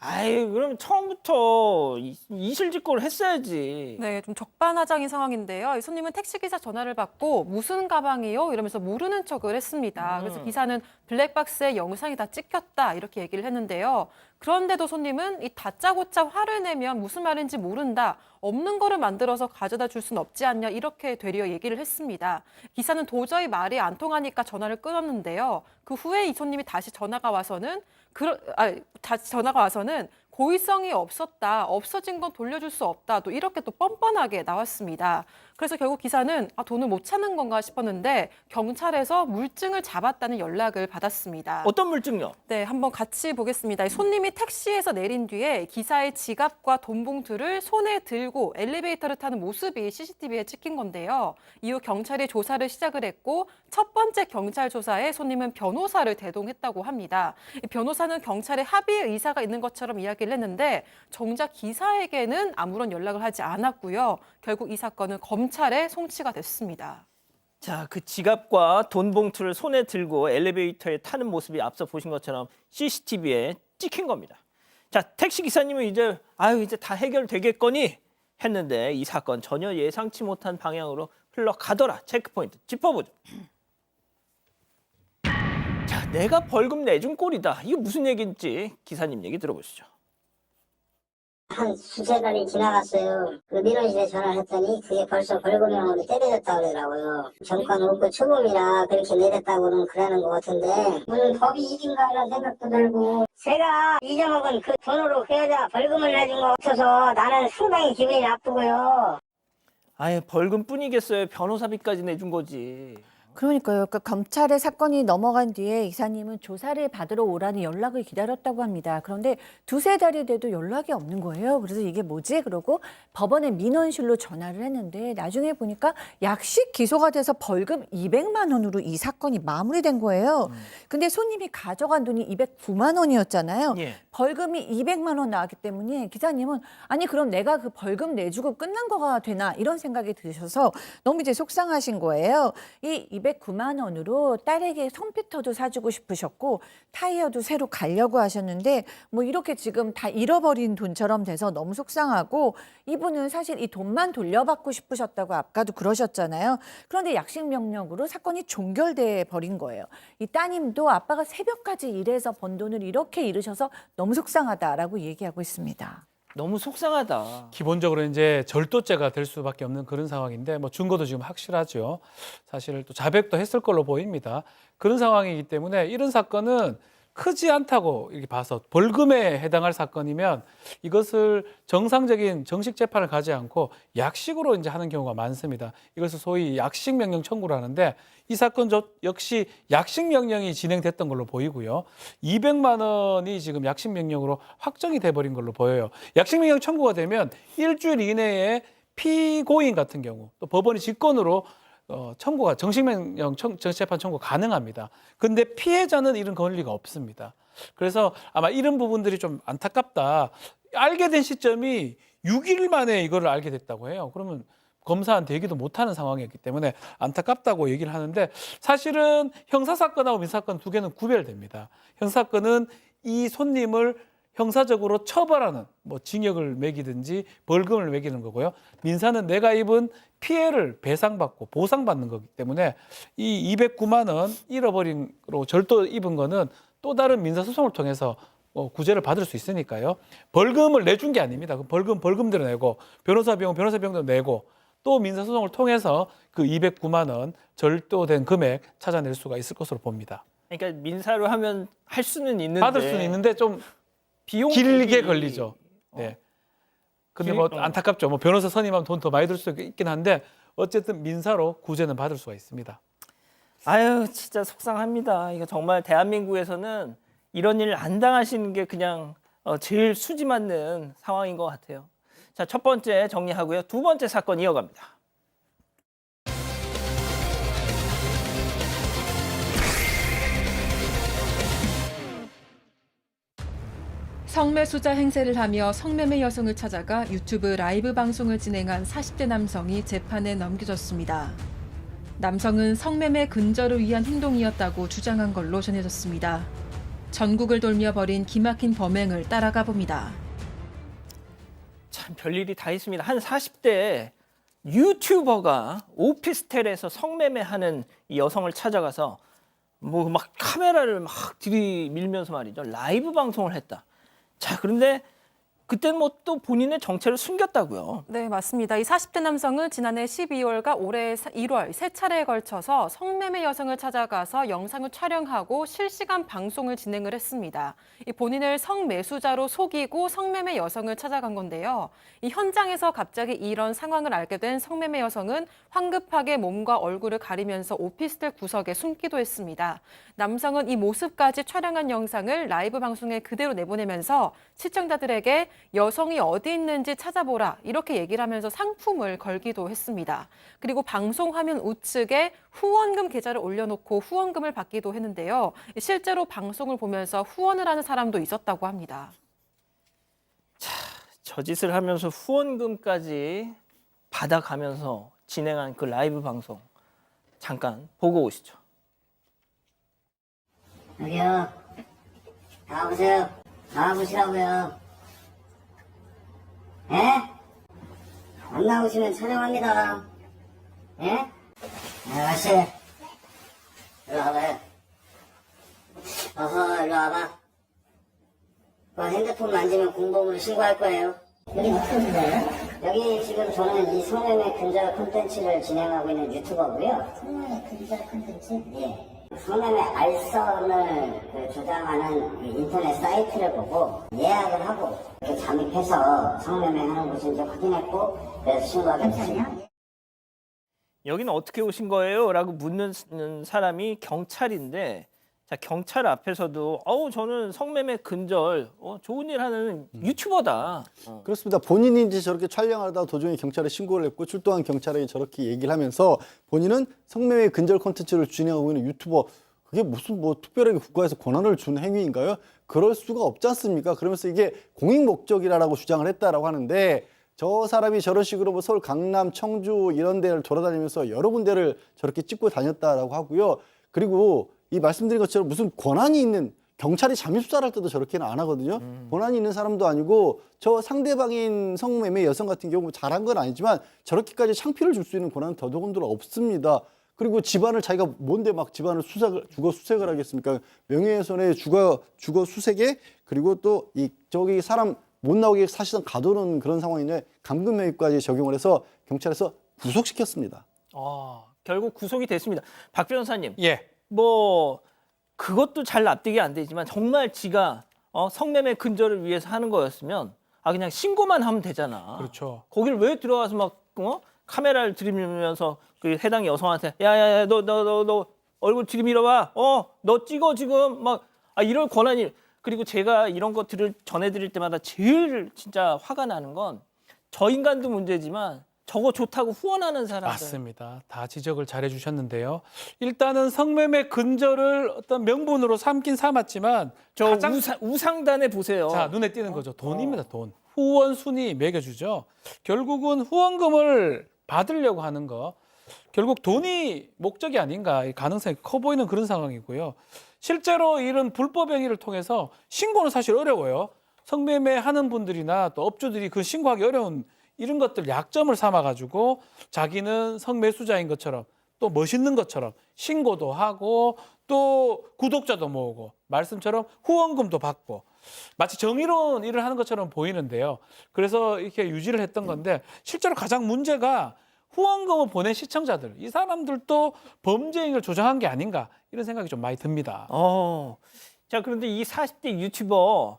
Speaker 1: 아이, 그럼 처음부터 이실직고를 했어야지.
Speaker 2: 네, 좀 적반하장인 상황인데요. 이 손님은 택시기사 전화를 받고 무슨 가방이요? 이러면서 모르는 척을 했습니다. 그래서 기사는 블랙박스에 영상이 다 찍혔다 이렇게 얘기를 했는데요. 그런데도 손님은 이 다짜고짜 화를 내면 무슨 말인지 모른다. 없는 거를 만들어서 가져다 줄 순 없지 않냐 이렇게 되려 얘기를 했습니다. 기사는 도저히 말이 안 통하니까 전화를 끊었는데요. 그 후에 이 손님이 다시 전화가 와서는 고의성이 없었다. 없어진 건 돌려줄 수 없다. 또 이렇게 또 뻔뻔하게 나왔습니다. 그래서 결국 기사는 돈을 못 찾는 건가 싶었는데 경찰에서 물증을 잡았다는 연락을 받았습니다.
Speaker 1: 어떤 물증요?
Speaker 2: 네, 한번 같이 보겠습니다. 손님이 택시에서 내린 뒤에 기사의 지갑과 돈 봉투를 손에 들고 엘리베이터를 타는 모습이 CCTV에 찍힌 건데요. 이후 경찰이 조사를 시작을 했고 첫 번째 경찰 조사에 손님은 변호사를 대동했다고 합니다. 이 변호사는 경찰의 합의 의사가 있는 것처럼 이야기를 했는데 정작 기사에게는 아무런 연락을 하지 않았고요. 결국 이 사건은 검찰에 송치가 됐습니다.
Speaker 1: 자, 그 지갑과 돈 봉투를 손에 들고 엘리베이터에 타는 모습이 앞서 보신 것처럼 CCTV에 찍힌 겁니다. 자, 택시 기사님은 이제 다 해결되겠거니 했는데 이 사건 전혀 예상치 못한 방향으로 흘러가더라. 체크포인트 짚어보죠. 자, 내가 벌금 내준 꼴이다. 이게 무슨 얘기인지 기사님 얘기 들어보시죠.
Speaker 8: 한 수세 달이 지나갔어요. 그 민원실에 전화를 했더니 그게 벌써 벌금형으로 때려졌다고 그러더라고요. 정권 없고 초범이라 그렇게 내렸다고는 그러는 것 같은데 무슨 법이 이긴가 하는 생각도 들고 제가 잊어먹은 그 돈으로 그 여자 벌금을 내준 거 없어서 나는 상당히 기분이 나쁘고요.
Speaker 1: 아예 벌금뿐이겠어요. 변호사비까지 내준 거지.
Speaker 7: 그러니까요. 그러니까 검찰의 사건이 넘어간 뒤에 이사님은 조사를 받으러 오라는 연락을 기다렸다고 합니다. 그런데 두세 달이 돼도 연락이 없는 거예요. 그래서 이게 뭐지? 그러고 법원에 민원실로 전화를 했는데 나중에 보니까 약식 기소가 돼서 벌금 200만 원으로 이 사건이 마무리된 거예요. 근데 손님이 가져간 돈이 209만 원이었잖아요.
Speaker 1: 예.
Speaker 7: 벌금이 200만 원 나왔기 때문에 기사님은 아니 그럼 내가 그 벌금 내주고 끝난 거가 되나 이런 생각이 드셔서 너무 이제 속상하신 거예요. 이 209만 원으로 딸에게 컴퓨터도 사주고 싶으셨고 타이어도 새로 가려고 하셨는데 뭐 이렇게 지금 다 잃어버린 돈처럼 돼서 너무 속상하고 이분은 사실 이 돈만 돌려받고 싶으셨다고 아까도 그러셨잖아요. 그런데 약식 명령으로 사건이 종결돼 버린 거예요. 이 따님도 아빠가 새벽까지 일해서 번 돈을 이렇게 잃으셔서 너무 속상하다라고 얘기하고 있습니다.
Speaker 1: 너무 속상하다.
Speaker 6: 기본적으로 이제 절도죄가 될 수밖에 없는 그런 상황인데 뭐 증거도 지금 확실하죠. 사실 또 자백도 했을 걸로 보입니다. 그런 상황이기 때문에 이런 사건은 크지 않다고 이렇게 봐서 벌금에 해당할 사건이면 이것을 정상적인 정식 재판을 가지 않고 약식으로 이제 하는 경우가 많습니다. 이것을 소위 약식 명령 청구를 하는데 이 사건 역시 약식 명령이 진행됐던 걸로 보이고요. 200만 원이 지금 약식 명령으로 확정이 돼버린 걸로 보여요. 약식 명령 청구가 되면 일주일 이내에 피고인 같은 경우 또 법원이 직권으로 청구가 정식명령 정식재판 청구 가능합니다. 근데 피해자는 이런 권리가 없습니다. 그래서 아마 이런 부분들이 좀 안타깝다. 알게 된 시점이 6일 만에 이거를 알게 됐다고 해요. 그러면 검사한테 얘기도 못하는 상황이었기 때문에 안타깝다고 얘기를 하는데 사실은 형사사건하고 민사사건 두 개는 구별됩니다. 형사사건은 이 손님을 형사적으로 처벌하는 뭐 징역을 매기든지 벌금을 매기는 거고요. 민사는 내가 입은 피해를 배상받고 보상받는 거기 때문에 이 209만 원 잃어버린로 절도 입은 거는 또 다른 민사소송을 통해서 구제를 받을 수 있으니까요. 벌금을 내준 게 아닙니다. 벌금대로 내고 변호사 비용도 내고 또 민사소송을 통해서 그 209만 원 절도된 금액 찾아낼 수가 있을 것으로 봅니다.
Speaker 1: 그러니까 민사로 하면 할 수는 있는데
Speaker 6: 받을 수는 있는데 좀
Speaker 1: 비용
Speaker 6: 길게 걸리죠. 네. 근데 뭐 안타깝죠. 뭐 변호사 선임하면 돈 더 많이 들 수 있긴 한데 어쨌든 민사로 구제는 받을 수가 있습니다.
Speaker 1: 아유, 진짜 속상합니다. 이거 정말 대한민국에서는 이런 일 안 당하시는 게 그냥 제일 수지 맞는 상황인 것 같아요. 자, 첫 번째 정리하고요. 두 번째 사건 이어갑니다.
Speaker 2: 성매수자 행세를 하며 성매매 여성을 찾아가 유튜브 라이브 방송을 진행한 40대 남성이 재판에 넘겨졌습니다. 남성은 성매매 근절을 위한 행동이었다고 주장한 걸로 전해졌습니다. 전국을 돌며 벌인 기막힌 범행을 따라가 봅니다.
Speaker 1: 참 별일이 다 있습니다. 한 40대 유튜버가 오피스텔에서 성매매하는 이 여성을 찾아가서 뭐 막 카메라를 막 들이밀면서 말이죠. 라이브 방송을 했다. 자, 그런데 그때는 뭐 또 본인의 정체를 숨겼다고요.
Speaker 2: 네, 맞습니다. 이 40대 남성은 지난해 12월과 올해 1월 세 차례에 걸쳐서 성매매 여성을 찾아가서 영상을 촬영하고 실시간 방송을 진행을 했습니다. 이 본인을 성매수자로 속이고 성매매 여성을 찾아간 건데요. 이 현장에서 갑자기 이런 상황을 알게 된 성매매 여성은 황급하게 몸과 얼굴을 가리면서 오피스텔 구석에 숨기도 했습니다. 남성은 이 모습까지 촬영한 영상을 라이브 방송에 그대로 내보내면서 시청자들에게 여성이 어디 있는지 찾아보라 이렇게 얘기를 하면서 상품을 걸기도 했습니다. 그리고 방송 화면 우측에 후원금 계좌를 올려놓고 후원금을 받기도 했는데요. 실제로 방송을 보면서 후원을 하는 사람도 있었다고 합니다.
Speaker 1: 저 짓을 하면서 후원금까지 받아가면서 진행한 그 라이브 방송 잠깐 보고 오시죠.
Speaker 8: 여기요. 나와보세요. 나와보시라고요. 예? 안 나오시면 촬영합니다. 예? 아가씨. 일로 와봐요. 어허, 일로 와봐. 그 핸드폰 만지면 공범으로 신고할 거예요. 여기 무슨 분야예요? 여기 지금 저는 이 성매매 근절 콘텐츠를 진행하고 있는 유튜버고요. 성매매 근절 콘텐츠? 예. 성매매 알선을 조장하는 인터넷 사이트를 보고 예약을 하고 이렇게 잠입해서 성매매 하는 곳인지 확인했고 그래서 신고하게 됐습니다.
Speaker 1: 여기는 어떻게 오신 거예요? 라고 묻는 사람이 경찰인데 자, 경찰 앞에서도 저는 성매매 근절 좋은 일 하는 유튜버다.
Speaker 3: 그렇습니다. 본인이 이제 저렇게 촬영하다 도중에 경찰에 신고를 했고 출동한 경찰에게 저렇게 얘기를 하면서 본인은 성매매 근절 콘텐츠를 진행하고 있는 유튜버 그게 무슨 뭐 특별하게 국가에서 권한을 준 행위인가요? 그럴 수가 없지 않습니까? 그러면서 이게 공익 목적이라고 주장을 했다라고 하는데 저 사람이 저런 식으로 뭐 서울 강남, 청주 이런 데를 돌아다니면서 여러 군데를 저렇게 찍고 다녔다라고 하고요. 그리고 이 말씀드린 것처럼 무슨 권한이 있는 경찰이 잠입수사를 할 때도 저렇게는 안 하거든요. 권한이 있는 사람도 아니고 저 상대방인 성매매 여성 같은 경우 잘한 건 아니지만 저렇게까지 창피를 줄 수 있는 권한은 더더군다나 없습니다. 그리고 집안을 자기가 뭔데 막 집안을 주거 수색을 하겠습니까? 명예훼손에 주거 수색에 그리고 또 이 저기 사람 못 나오게 사실상 가두는 그런 상황인데 감금명령까지 적용을 해서 경찰에서 구속시켰습니다.
Speaker 1: 결국 구속이 됐습니다. 박 변호사님.
Speaker 6: 예.
Speaker 1: 뭐 그것도 잘 납득이 안 되지만 정말 지가 성매매 근절을 위해서 하는 거였으면 그냥 신고만 하면 되잖아.
Speaker 6: 그렇죠.
Speaker 1: 거길 왜 들어가서 막 카메라를 들이밀면서 그 해당 여성한테 야야야 너 얼굴 들이밀어봐. 너 찍어 지금 막 이럴 권한이. 그리고 제가 이런 것들을 전해드릴 때마다 제일 진짜 화가 나는 건 저 인간도 문제지만 저거 좋다고 후원하는 사람들.
Speaker 6: 맞습니다. 다 지적을 잘 해주셨는데요. 일단은 성매매 근절을 어떤 명분으로 삼긴 삼았지만
Speaker 1: 저
Speaker 6: 가장
Speaker 1: 우상단에 보세요.
Speaker 6: 자, 눈에 띄는 거죠. 돈입니다. 돈. 후원 순위 매겨주죠. 결국은 후원금을 받으려고 하는 거. 결국 돈이 목적이 아닌가 이 가능성이 커 보이는 그런 상황이고요. 실제로 이런 불법 행위를 통해서 신고는 사실 어려워요. 성매매 하는 분들이나 또 업주들이 그 신고하기 어려운 이런 것들 약점을 삼아가지고 자기는 성매수자인 것처럼 또 멋있는 것처럼 신고도 하고 또 구독자도 모으고 말씀처럼 후원금도 받고 마치 정의로운 일을 하는 것처럼 보이는데요. 그래서 이렇게 유지를 했던 건데 실제로 가장 문제가 후원금을 보낸 시청자들, 이 사람들도 범죄 행위를 조장한 게 아닌가 이런 생각이 좀 많이 듭니다.
Speaker 1: 자, 그런데 이 40대 유튜버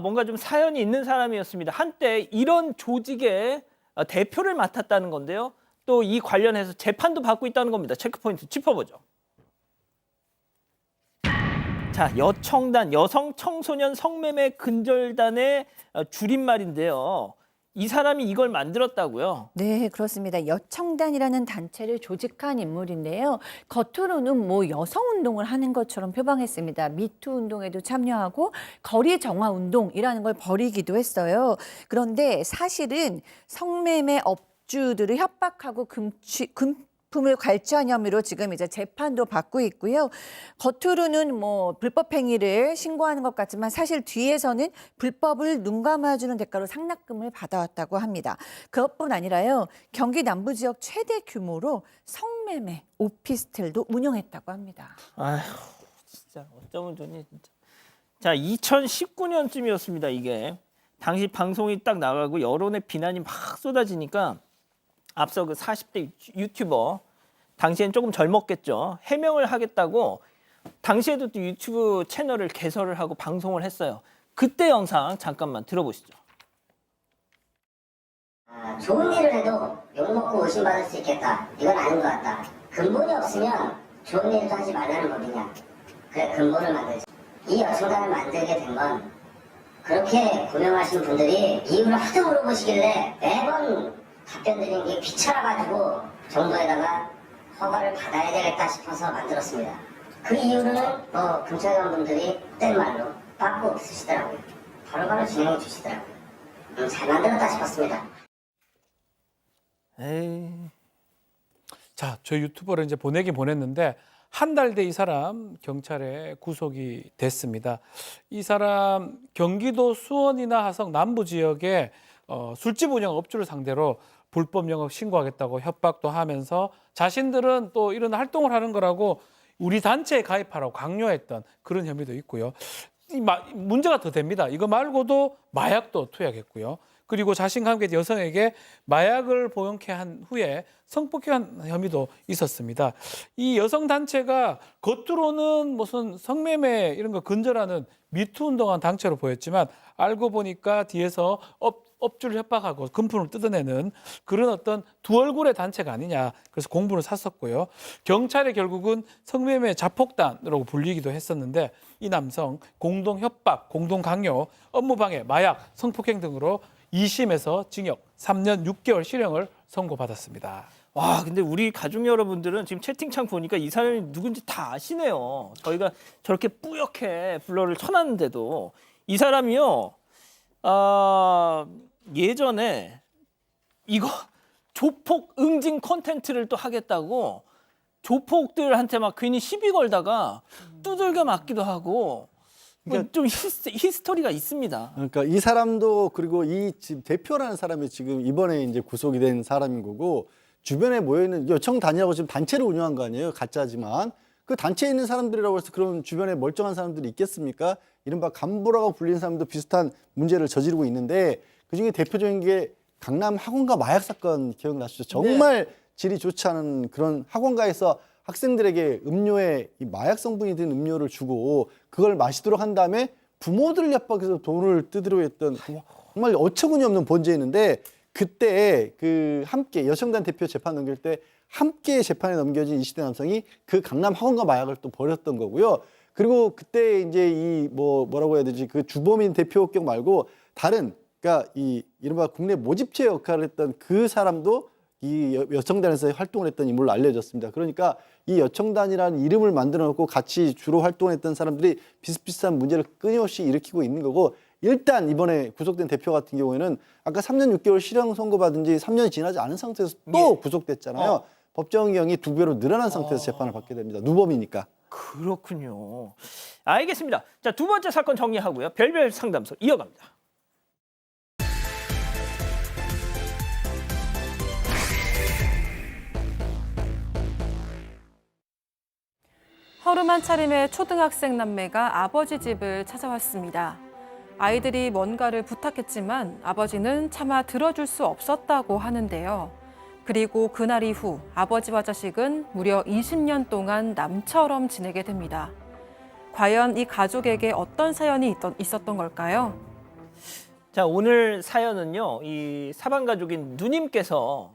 Speaker 1: 뭔가 좀 사연이 있는 사람이었습니다. 한때 이런 조직의 대표를 맡았다는 건데요. 또 이 관련해서 재판도 받고 있다는 겁니다. 체크포인트 짚어보죠. 자, 여청단, 여성 청소년 성매매 근절단의 줄임말인데요. 이 사람이 이걸 만들었다고요?
Speaker 7: 네, 그렇습니다. 여청단이라는 단체를 조직한 인물인데요. 겉으로는 뭐 여성 운동을 하는 것처럼 표방했습니다. 미투 운동에도 참여하고 거리 정화 운동이라는 걸 벌이기도 했어요. 그런데 사실은 성매매 업주들을 협박하고 금품을 갈취한 혐의로 지금 이제 재판도 받고 있고요. 겉으로는 뭐 불법 행위를 신고하는 것 같지만 사실 뒤에서는 불법을 눈 감아주는 대가로 상납금을 받아왔다고 합니다. 그것뿐 아니라요. 경기 남부 지역 최대 규모로 성매매 오피스텔도 운영했다고 합니다.
Speaker 1: 아휴, 진짜 어쩌면 좋니 진짜. 자, 2019년쯤이었습니다. 이게 당시 방송이 딱 나가고 여론의 비난이 막 쏟아지니까 앞서 그 40대 유튜버, 당시엔 조금 젊었겠죠. 해명을 하겠다고 당시에도 또 유튜브 채널을 개설을 하고 방송을 했어요. 그때 영상 잠깐만 들어보시죠.
Speaker 8: 좋은 일을 해도 욕먹고 의심받을 수 있겠다. 이건 아닌 것 같다. 근본이 없으면 좋은 일도 하지 말라는 법이냐. 그래, 근본을 만들자. 이 여성단을 만들게 된 건 그렇게 고명하신 분들이 이유를 하도 물어보시길래 매번 답변 드리는 게 귀찮아가지고 정부에다가 허가를 받아야 되겠다 싶어서 만들었습니다. 그 이유는 경찰관 분들이 그때 말로 빠꾸 없으시더라고요. 바로바로 진행해 주시더라고요. 잘 만들었다 싶었습니다.
Speaker 1: 에이.
Speaker 6: 자, 저 유튜버를 이제 보내긴 보냈는데 한 달 돼 이 사람 경찰에 구속이 됐습니다. 이 사람 경기도 수원이나 하성 남부 지역에 술집 운영 업주를 상대로 불법 영업 신고하겠다고 협박도 하면서 자신들은 또 이런 활동을 하는 거라고 우리 단체에 가입하라고 강요했던 그런 혐의도 있고요. 문제가 더 됩니다. 이거 말고도 마약도 투약했고요. 그리고 자신과 함께 여성에게 마약을 복용케 한 후에 성폭행한 혐의도 있었습니다. 이 여성 단체가 겉으로는 무슨 성매매 이런 거 근절하는 미투 운동한 단체로 보였지만 알고 보니까 뒤에서 업주를 협박하고 금품을 뜯어내는 그런 어떤 두 얼굴의 단체가 아니냐. 그래서 공분을 샀었고요. 경찰에 결국은 성매매 자폭단으로 불리기도 했었는데 이 남성 공동 협박, 공동 강요, 업무방해, 마약, 성폭행 등으로 2심에서 징역 3년 6개월 실형을 선고받았습니다.
Speaker 1: 와, 근데 우리 가족 여러분들은 지금 채팅창 보니까 이 사람이 누군지 다 아시네요. 저희가 저렇게 뿌옇게 블러를 쳐놨는데도 이 사람이요. 예전에 이거 조폭 응징 콘텐츠를 또 하겠다고 조폭들한테 막 괜히 시비 걸다가 두들겨 맞기도 하고 좀 히스토리가 있습니다.
Speaker 3: 그러니까 이 사람도 그리고 이 지금 대표라는 사람이 지금 이번에 이제 구속이 된 사람인 거고 주변에 모여 있는 여청단이라고 지금 단체를 운영한 거 아니에요? 가짜지만 그 단체에 있는 사람들이라고 해서 그런 주변에 멀쩡한 사람들이 있겠습니까? 이른바 간부라고 불리는 사람도 비슷한 문제를 저지르고 있는데 그중에 대표적인 게 강남 학원가 마약 사건 기억나시죠? 정말 질이 좋지 않은 그런 학원가에서 학생들에게 음료에 이 마약 성분이 든 음료를 주고 그걸 마시도록 한 다음에 부모들을 협박해서 돈을 뜯으려 했던 정말 어처구니 없는 범죄였는데 그때 그 함께 여성단 대표 재판 넘길 때 함께 재판에 넘겨진 20대 남성이 그 강남 학원가 마약을 또 벌였던 거고요. 그리고 그때 이제 이 뭐라고 해야 되지 그 주범인 대표 격 말고 다른 그러니까 이 이른바 국내 모집체 역할을 했던 그 사람도 이 여청단에서 활동을 했던 인물로 알려졌습니다. 그러니까 이 여청단이라는 이름을 만들어 놓고 같이 주로 활동했던 사람들이 비슷비슷한 문제를 끊임없이 일으키고 있는 거고 일단 이번에 구속된 대표 같은 경우에는 아까 3년 6개월 실형 선고받은 지 3년이 지나지 않은 상태에서 또 구속됐잖아요. 법정형이 2배로 늘어난 상태에서 재판을 받게 됩니다. 누범이니까.
Speaker 1: 그렇군요. 알겠습니다. 자, 두 번째 사건 정리하고요. 별별 상담소 이어갑니다.
Speaker 2: 허름한 차림의 초등학생 남매가 아버지 집을 찾아왔습니다. 아이들이 뭔가를 부탁했지만 아버지는 차마 들어줄 수 없었다고 하는데요. 그리고 그날 이후 아버지와 자식은 무려 20년 동안 남처럼 지내게 됩니다. 과연 이 가족에게 어떤 사연이 있었던 걸까요?
Speaker 1: 자, 오늘 사연은요. 이 사반 가족인 누님께서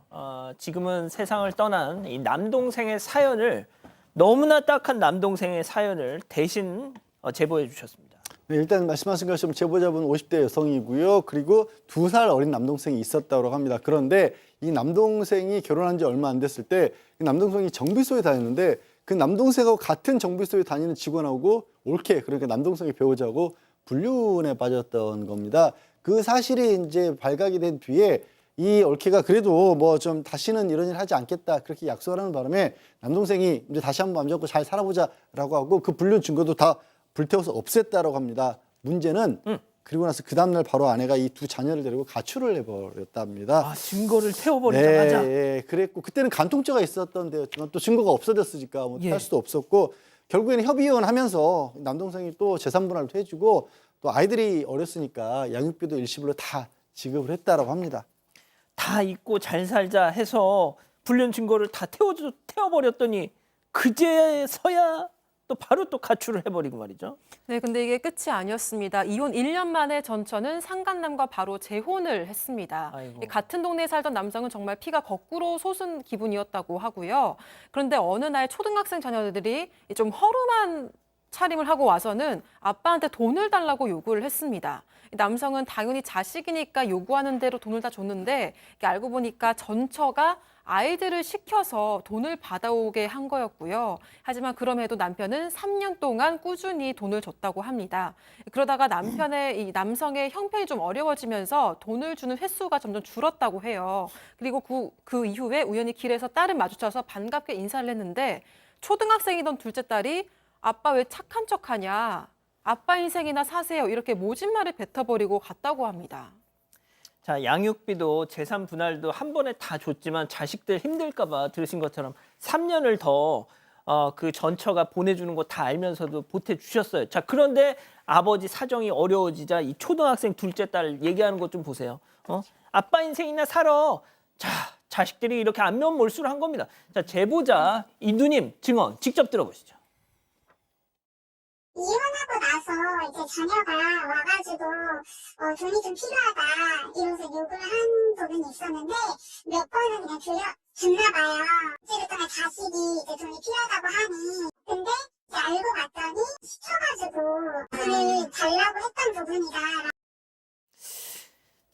Speaker 1: 지금은 세상을 떠난 이 남동생의 사연을 너무나 딱한 남동생의 사연을 대신 제보해 주셨습니다.
Speaker 3: 네, 일단 말씀하신 것처럼 제보자분 50대 여성이고요. 그리고 2살 어린 남동생이 있었다고 합니다. 그런데 이 남동생이 결혼한 지 얼마 안 됐을 때 이 남동생이 정비소에 다녔는데 그 남동생하고 같은 정비소에 다니는 직원하고 옳게 그러니까 남동생의 배우자고 불륜에 빠졌던 겁니다. 그 사실이 이제 발각이 된 뒤에 이 올케가 그래도 뭐 좀 다시는 이런 일 하지 않겠다 그렇게 약속을 하는 바람에 남동생이 이제 다시 한번 맘 잡고 잘 살아보자라고 하고 그 불륜 증거도 다 불태워서 없앴다라고 합니다. 문제는 그리고 나서 그 다음날 바로 아내가 이 두 자녀를 데리고 가출을 해버렸답니다.
Speaker 1: 아, 증거를 태워버리자마자.
Speaker 3: 네, 그랬고 그때는 간통죄가 있었던 데였지만 또 증거가 없어졌으니까 뭐
Speaker 1: 예.
Speaker 3: 할 수도 없었고 결국에는 협의원 하면서 남동생이 또 재산 분할도 해주고 또 아이들이 어렸으니까 양육비도 일시불로 다 지급을 했다라고 합니다.
Speaker 1: 다 잊고 잘 살자 해서 불륜 증거를 다 태워버렸더니 그제서야 또 바로 또 가출을 해버리고 말이죠.
Speaker 2: 네, 근데 이게 끝이 아니었습니다. 이혼 1년 만에 전처는 상간남과 바로 재혼을 했습니다.
Speaker 1: 아이고.
Speaker 2: 이 같은 동네에 살던 남성은 정말 피가 거꾸로 솟은 기분이었다고 하고요. 그런데 어느 날 초등학생 자녀들이 좀 허름한 차림을 하고 와서는 아빠한테 돈을 달라고 요구를 했습니다. 이 남성은 당연히 자식이니까 요구하는 대로 돈을 다 줬는데 이게 알고 보니까 전처가 아이들을 시켜서 돈을 받아오게 한 거였고요. 하지만 그럼에도 남편은 3년 동안 꾸준히 돈을 줬다고 합니다. 그러다가 이 남성의 형편이 좀 어려워지면서 돈을 주는 횟수가 점점 줄었다고 해요. 그리고 그 이후에 우연히 길에서 딸을 마주쳐서 반갑게 인사를 했는데 초등학생이던 둘째 딸이 아빠 왜 착한 척하냐? 아빠 인생이나 사세요. 이렇게 모진 말을 뱉어버리고 갔다고 합니다.
Speaker 1: 자, 양육비도 재산 분할도 한 번에 다 줬지만 자식들 힘들까 봐 들으신 것처럼 3년을 더 그 전처가 보내주는 거 다 알면서도 보태주셨어요. 자, 그런데 아버지 사정이 어려워지자 이 초등학생 둘째 딸 얘기하는 것 좀 보세요. 아빠 인생이나 살아. 자, 자식들이 이렇게 안면 몰수를 한 겁니다. 자, 제보자 이 누님 증언 직접 들어보시죠.
Speaker 5: 이혼하고 나서 이제 자녀가 와가지고 돈이 좀 필요하다 이러면서 요구를 한 부분이 있었는데 몇 번은 그냥 줬나 봐요. 일주일 동안 자식이 이제 돈이 필요하다고 하니 근데 이제 알고 봤더니 시켜가지고 돈을 달라고 했던 부분이다.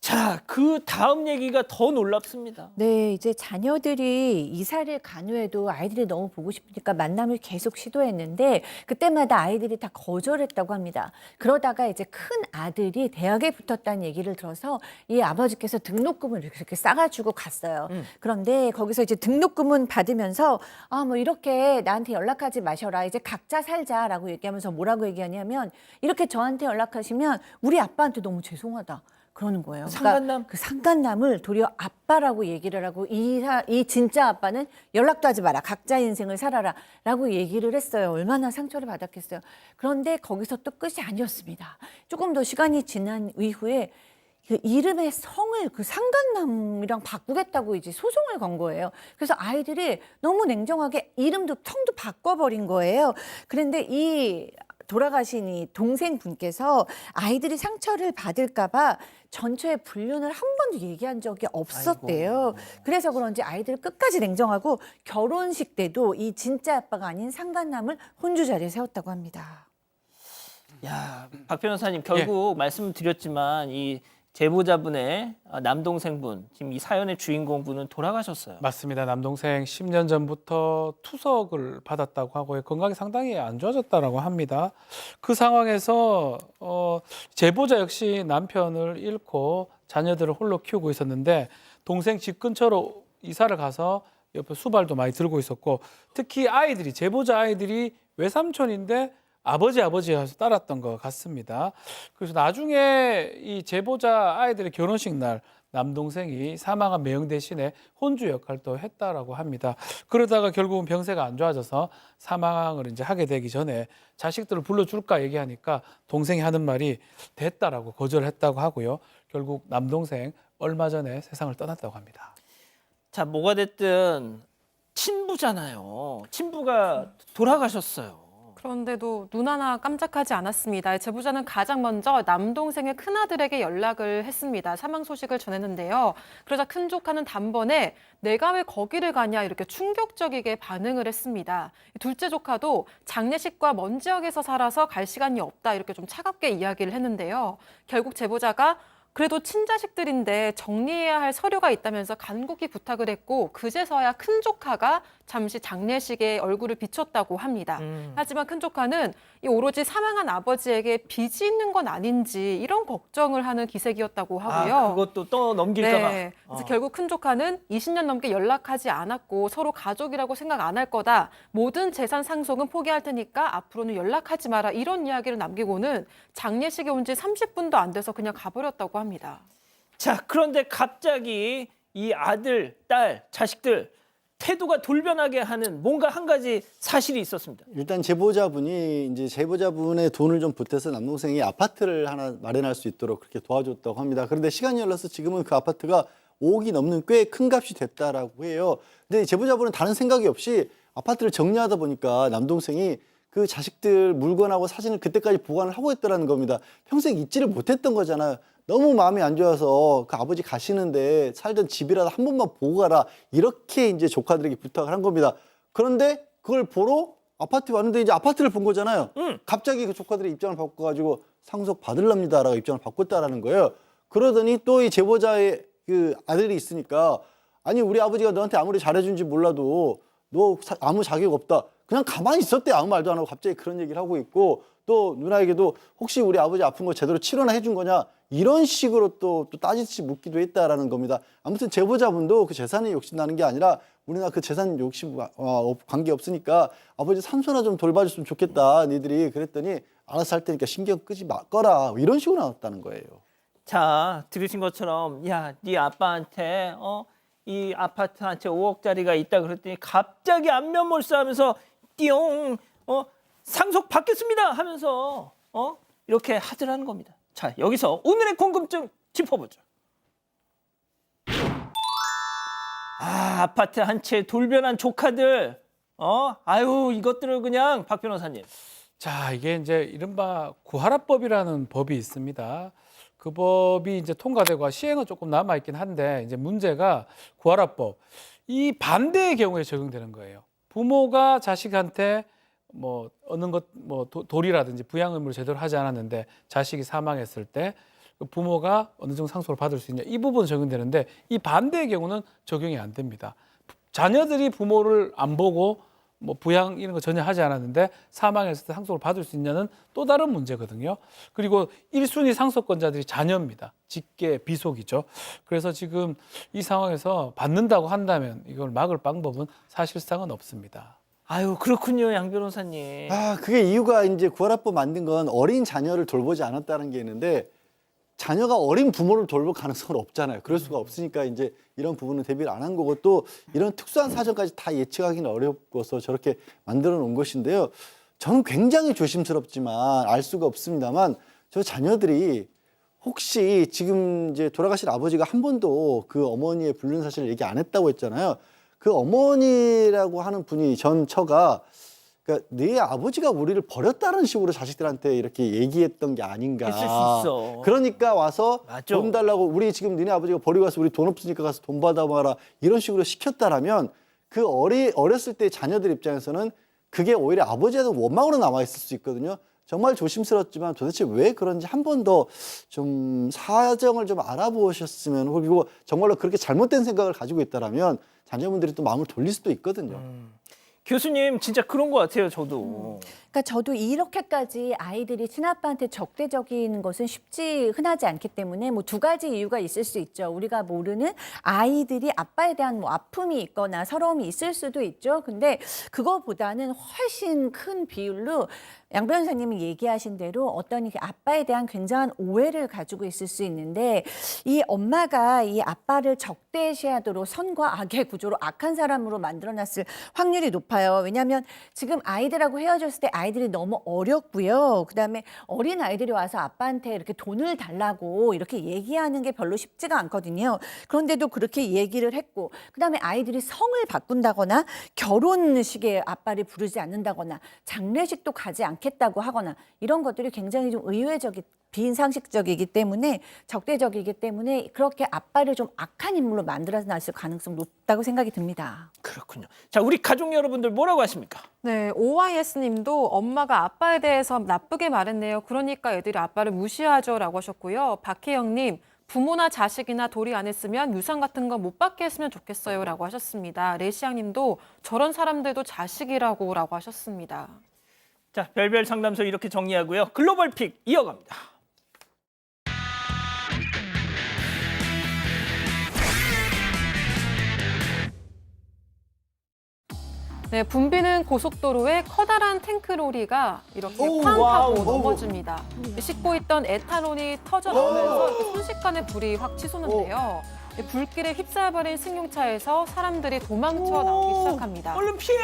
Speaker 1: 자, 그 다음 얘기가 더 놀랍습니다.
Speaker 7: 네, 이제 자녀들이 이사를 간 후에도 아이들이 너무 보고 싶으니까 만남을 계속 시도했는데 그때마다 아이들이 다 거절했다고 합니다. 그러다가 이제 큰 아들이 대학에 붙었다는 얘기를 들어서 이 아버지께서 등록금을 이렇게 싸가지고 갔어요. 그런데 거기서 이제 등록금은 받으면서 뭐 이렇게 나한테 연락하지 마셔라. 이제 각자 살자라고 얘기하면서 뭐라고 얘기하냐면 이렇게 저한테 연락하시면 우리 아빠한테 너무 죄송하다. 그러는 거예요.
Speaker 1: 상간남?
Speaker 7: 그 상간남을 도리어 아빠라고 얘기를 하고 이 진짜 아빠는 연락도 하지 마라. 각자 인생을 살아라. 라고 얘기를 했어요. 얼마나 상처를 받았겠어요. 그런데 거기서 또 끝이 아니었습니다. 조금 더 시간이 지난 이후에 그 이름의 성을 그 상간남이랑 바꾸겠다고 이제 소송을 건 거예요. 그래서 아이들이 너무 냉정하게 이름도 성도 바꿔버린 거예요. 그런데 이 돌아가신 이 동생분께서 아이들이 상처를 받을까봐 전처의 불륜을 한 번도 얘기한 적이 없었대요. 그래서 그런지 아이들 끝까지 냉정하고 결혼식 때도 이 진짜 아빠가 아닌 상간남을 혼주 자리에 세웠다고 합니다.
Speaker 1: 야, 박 변호사님 결국 말씀드렸지만 이 제보자분의 남동생분, 지금 이 사연의 주인공분은 돌아가셨어요.
Speaker 6: 맞습니다. 남동생 10년 전부터 투석을 받았다고 하고요. 건강이 상당히 안 좋아졌다라고 합니다. 그 상황에서 제보자 역시 남편을 잃고 자녀들을 홀로 키우고 있었는데 동생 집 근처로 이사를 가서 옆에 수발도 많이 들고 있었고 특히 아이들이 제보자 아이들이 외삼촌인데 아버지 해서 따랐던 것 같습니다. 그래서 나중에 이 제보자 아이들의 결혼식 날 남동생이 사망한 매형 대신에 혼주 역할도 했다라고 합니다. 그러다가 결국은 병세가 안 좋아져서 사망을 이제 하게 되기 전에 자식들을 불러줄까 얘기하니까 동생이 하는 말이 됐다라고 거절했다고 하고요. 결국 남동생 얼마 전에 세상을 떠났다고 합니다.
Speaker 1: 자, 뭐가 됐든 친부잖아요. 친부가 돌아가셨어요.
Speaker 2: 그런데도 눈 하나 깜짝하지 않았습니다. 제보자는 가장 먼저 남동생의 큰아들에게 연락을 했습니다. 사망 소식을 전했는데요. 그러자 큰 조카는 단번에 내가 왜 거기를 가냐 이렇게 충격적이게 반응을 했습니다. 둘째 조카도 장례식과 먼 지역에서 살아서 갈 시간이 없다 이렇게 좀 차갑게 이야기를 했는데요. 결국 제보자가 그래도 친자식들인데 정리해야 할 서류가 있다면서 간곡히 부탁을 했고 그제서야 큰 조카가 잠시 장례식에 얼굴을 비췄다고 합니다. 하지만 큰 조카는 이 오로지 사망한 아버지에게 빚이 있는 건 아닌지 이런 걱정을 하는 기색이었다고 하고요.
Speaker 1: 아, 그것도 또 넘길까 봐.
Speaker 2: 네. 그래서 결국 큰 조카는 20년 넘게 연락하지 않았고 서로 가족이라고 생각 안 할 거다. 모든 재산 상속은 포기할 테니까 앞으로는 연락하지 마라. 이런 이야기를 남기고는 장례식에 온 지 30분도 안 돼서 그냥 가버렸다고 합니다.
Speaker 1: 자, 그런데 갑자기 이 아들, 딸, 자식들 태도가 돌변하게 하는 뭔가 한 가지 사실이 있었습니다.
Speaker 3: 일단 제보자분의 돈을 좀 보태서 남동생이 아파트를 하나 마련할 수 있도록 그렇게 도와줬다고 합니다. 그런데 시간이 흘러서 지금은 그 아파트가 5억이 넘는 꽤 큰 값이 됐다라고 해요. 근데 제보자분은 다른 생각이 없이 아파트를 정리하다 보니까 남동생이 그 자식들 물건하고 사진을 그때까지 보관을 하고 있더라는 겁니다. 평생 잊지를 못했던 거잖아요. 너무 마음이 안 좋아서 그 아버지 가시는데 살던 집이라도 한 번만 보고 가라. 이렇게 이제 조카들에게 부탁을 한 겁니다. 그런데 그걸 보러 아파트에 왔는데 이제 아파트를 본 거잖아요. 갑자기 그 조카들의 입장을 바꿔가지고 상속 받을랍니다라고 입장을 바꿨다라는 거예요. 그러더니 또 이 제보자의 그 아들이 있으니까 아니 우리 아버지가 너한테 아무리 잘해준지 몰라도 너 아무 자격 없다. 그냥 가만히 있었대. 아무 말도 안 하고 갑자기 그런 얘기를 하고 있고 또 누나에게도 혹시 우리 아버지 아픈 거 제대로 치료나 해준 거냐 이런 식으로 또 따지듯이 묻기도 했다라는 겁니다. 아무튼 제보자분도 그 재산에 욕심나는 게 아니라 우리가 그 재산 욕심 관계 없으니까 아버지 산소나 좀 돌봐줬으면 좋겠다 니들이 그랬더니 알아서 할 테니까 신경 끄지 꺼라 이런 식으로 나왔다는 거예요.
Speaker 1: 자, 들으신 것처럼 야, 네 아빠한테 이 아파트 한 채 5억짜리가 있다 그랬더니 갑자기 안면몰수하면서 띠용 상속 받겠습니다 하면서 이렇게 하더라는 겁니다. 자, 여기서 오늘의 궁금증 짚어보죠. 아파트 한 채 돌변한 조카들 아유 이것들을 그냥 박 변호사님.
Speaker 6: 자, 이게 이제 이른바 구하라법이라는 법이 있습니다. 그 법이 이제 통과되고 시행은 조금 남아 있긴 한데 이제 문제가 구하라법 이 반대의 경우에 적용되는 거예요. 부모가 자식한테 뭐 얻는 것 뭐 돌이라든지 부양 의무를 제대로 하지 않았는데 자식이 사망했을 때 부모가 어느 정도 상속을 받을 수 있냐 이 부분은 적용되는데 이 반대의 경우는 적용이 안 됩니다. 자녀들이 부모를 안 보고 뭐 부양 이런 거 전혀 하지 않았는데 사망했을 때 상속을 받을 수 있냐는 또 다른 문제거든요. 그리고 1순위 상속권자들이 자녀입니다. 직계 비속이죠. 그래서 지금 이 상황에서 받는다고 한다면 이걸 막을 방법은 사실상은 없습니다.
Speaker 1: 아유 그렇군요, 양 변호사님.
Speaker 3: 그게 이유가 이제 구하라법 만든 건 어린 자녀를 돌보지 않았다는 게 있는데 자녀가 어린 부모를 돌볼 가능성은 없잖아요. 그럴 수가 없으니까 이제 이런 부분은 대비를 안 한 거고 또 이런 특수한 사정까지 다 예측하기는 어렵고서 저렇게 만들어 놓은 것인데요. 저는 굉장히 조심스럽지만 알 수가 없습니다만 저 자녀들이 혹시 지금 이제 돌아가신 아버지가 한 번도 그 어머니의 불륜 사실을 얘기 안 했다고 했잖아요. 그 어머니라고 하는 분이 전 처가 그러니까 네 아버지가 우리를 버렸다는 식으로 자식들한테 이렇게 얘기했던 게 아닌가.
Speaker 1: 했을 수 있어.
Speaker 3: 그러니까 와서
Speaker 1: 맞아.
Speaker 3: 돈 달라고 우리 지금 너네 아버지가 버리고 가서 우리 돈 없으니까 가서 돈 받아봐라 이런 식으로 시켰다라면 그 어렸을 때 자녀들 입장에서는 그게 오히려 아버지한테 원망으로 남아있을 수 있거든요. 정말 조심스럽지만 도대체 왜 그런지 한 번 더 좀 사정을 좀 알아보셨으면 그리고 정말로 그렇게 잘못된 생각을 가지고 있다라면 자녀분들이 또 마음을 돌릴 수도 있거든요.
Speaker 1: 교수님 진짜 그런 것 같아요, 저도.
Speaker 7: 그러니까 저도 이렇게까지 아이들이 친아빠한테 적대적인 것은 쉽지 흔하지 않기 때문에 뭐 두 가지 이유가 있을 수 있죠. 우리가 모르는 아이들이 아빠에 대한 뭐 아픔이 있거나 서러움이 있을 수도 있죠. 근데 그거보다는 훨씬 큰 비율로 양 변호사님이 얘기하신 대로 어떤 아빠에 대한 굉장한 오해를 가지고 있을 수 있는데 이 엄마가 이 아빠를 적대시하도록 선과 악의 구조로 악한 사람으로 만들어놨을 확률이 높아요. 왜냐하면 지금 아이들하고 헤어졌을 때 아이들이 너무 어렵고요. 그다음에 어린 아이들이 와서 아빠한테 이렇게 돈을 달라고 이렇게 얘기하는 게 별로 쉽지가 않거든요. 그런데도 그렇게 얘기를 했고, 그다음에 아이들이 성을 바꾼다거나 결혼식에 아빠를 부르지 않는다거나 장례식도 가지 않겠다고 하거나 이런 것들이 굉장히 좀 의외적인 비인상식적이기 때문에 적대적이기 때문에 그렇게 아빠를 좀 악한 인물로 만들어 놨을 가능성이 높다고 생각이 듭니다.
Speaker 1: 그렇군요. 자, 우리 가족 여러분들 뭐라고 하십니까?
Speaker 2: 네, OYS님도 엄마가 아빠에 대해서 나쁘게 말했네요. 그러니까 애들이 아빠를 무시하죠라고 하셨고요. 박혜영님, 부모나 자식이나 도리 안 했으면 유산 같은 거 못 받게 했으면 좋겠어요라고 하셨습니다. 레시앙님도 저런 사람들도 자식이라고라고 하셨습니다.
Speaker 1: 자, 별별 상담소 이렇게 정리하고요. 글로벌 픽 이어갑니다.
Speaker 2: 네, 붐비는 고속도로에 커다란 탱크로리가 이렇게
Speaker 1: 오,
Speaker 2: 쾅
Speaker 1: 와우.
Speaker 2: 하고 넘어집니다. 싣고 있던 에탄올이 터져 나오면서 이렇게 순식간에 불이 확 치솟는데요. 불길에 휩싸여버린 승용차에서 사람들이 도망쳐 나오기 시작합니다.
Speaker 1: 얼른 피해!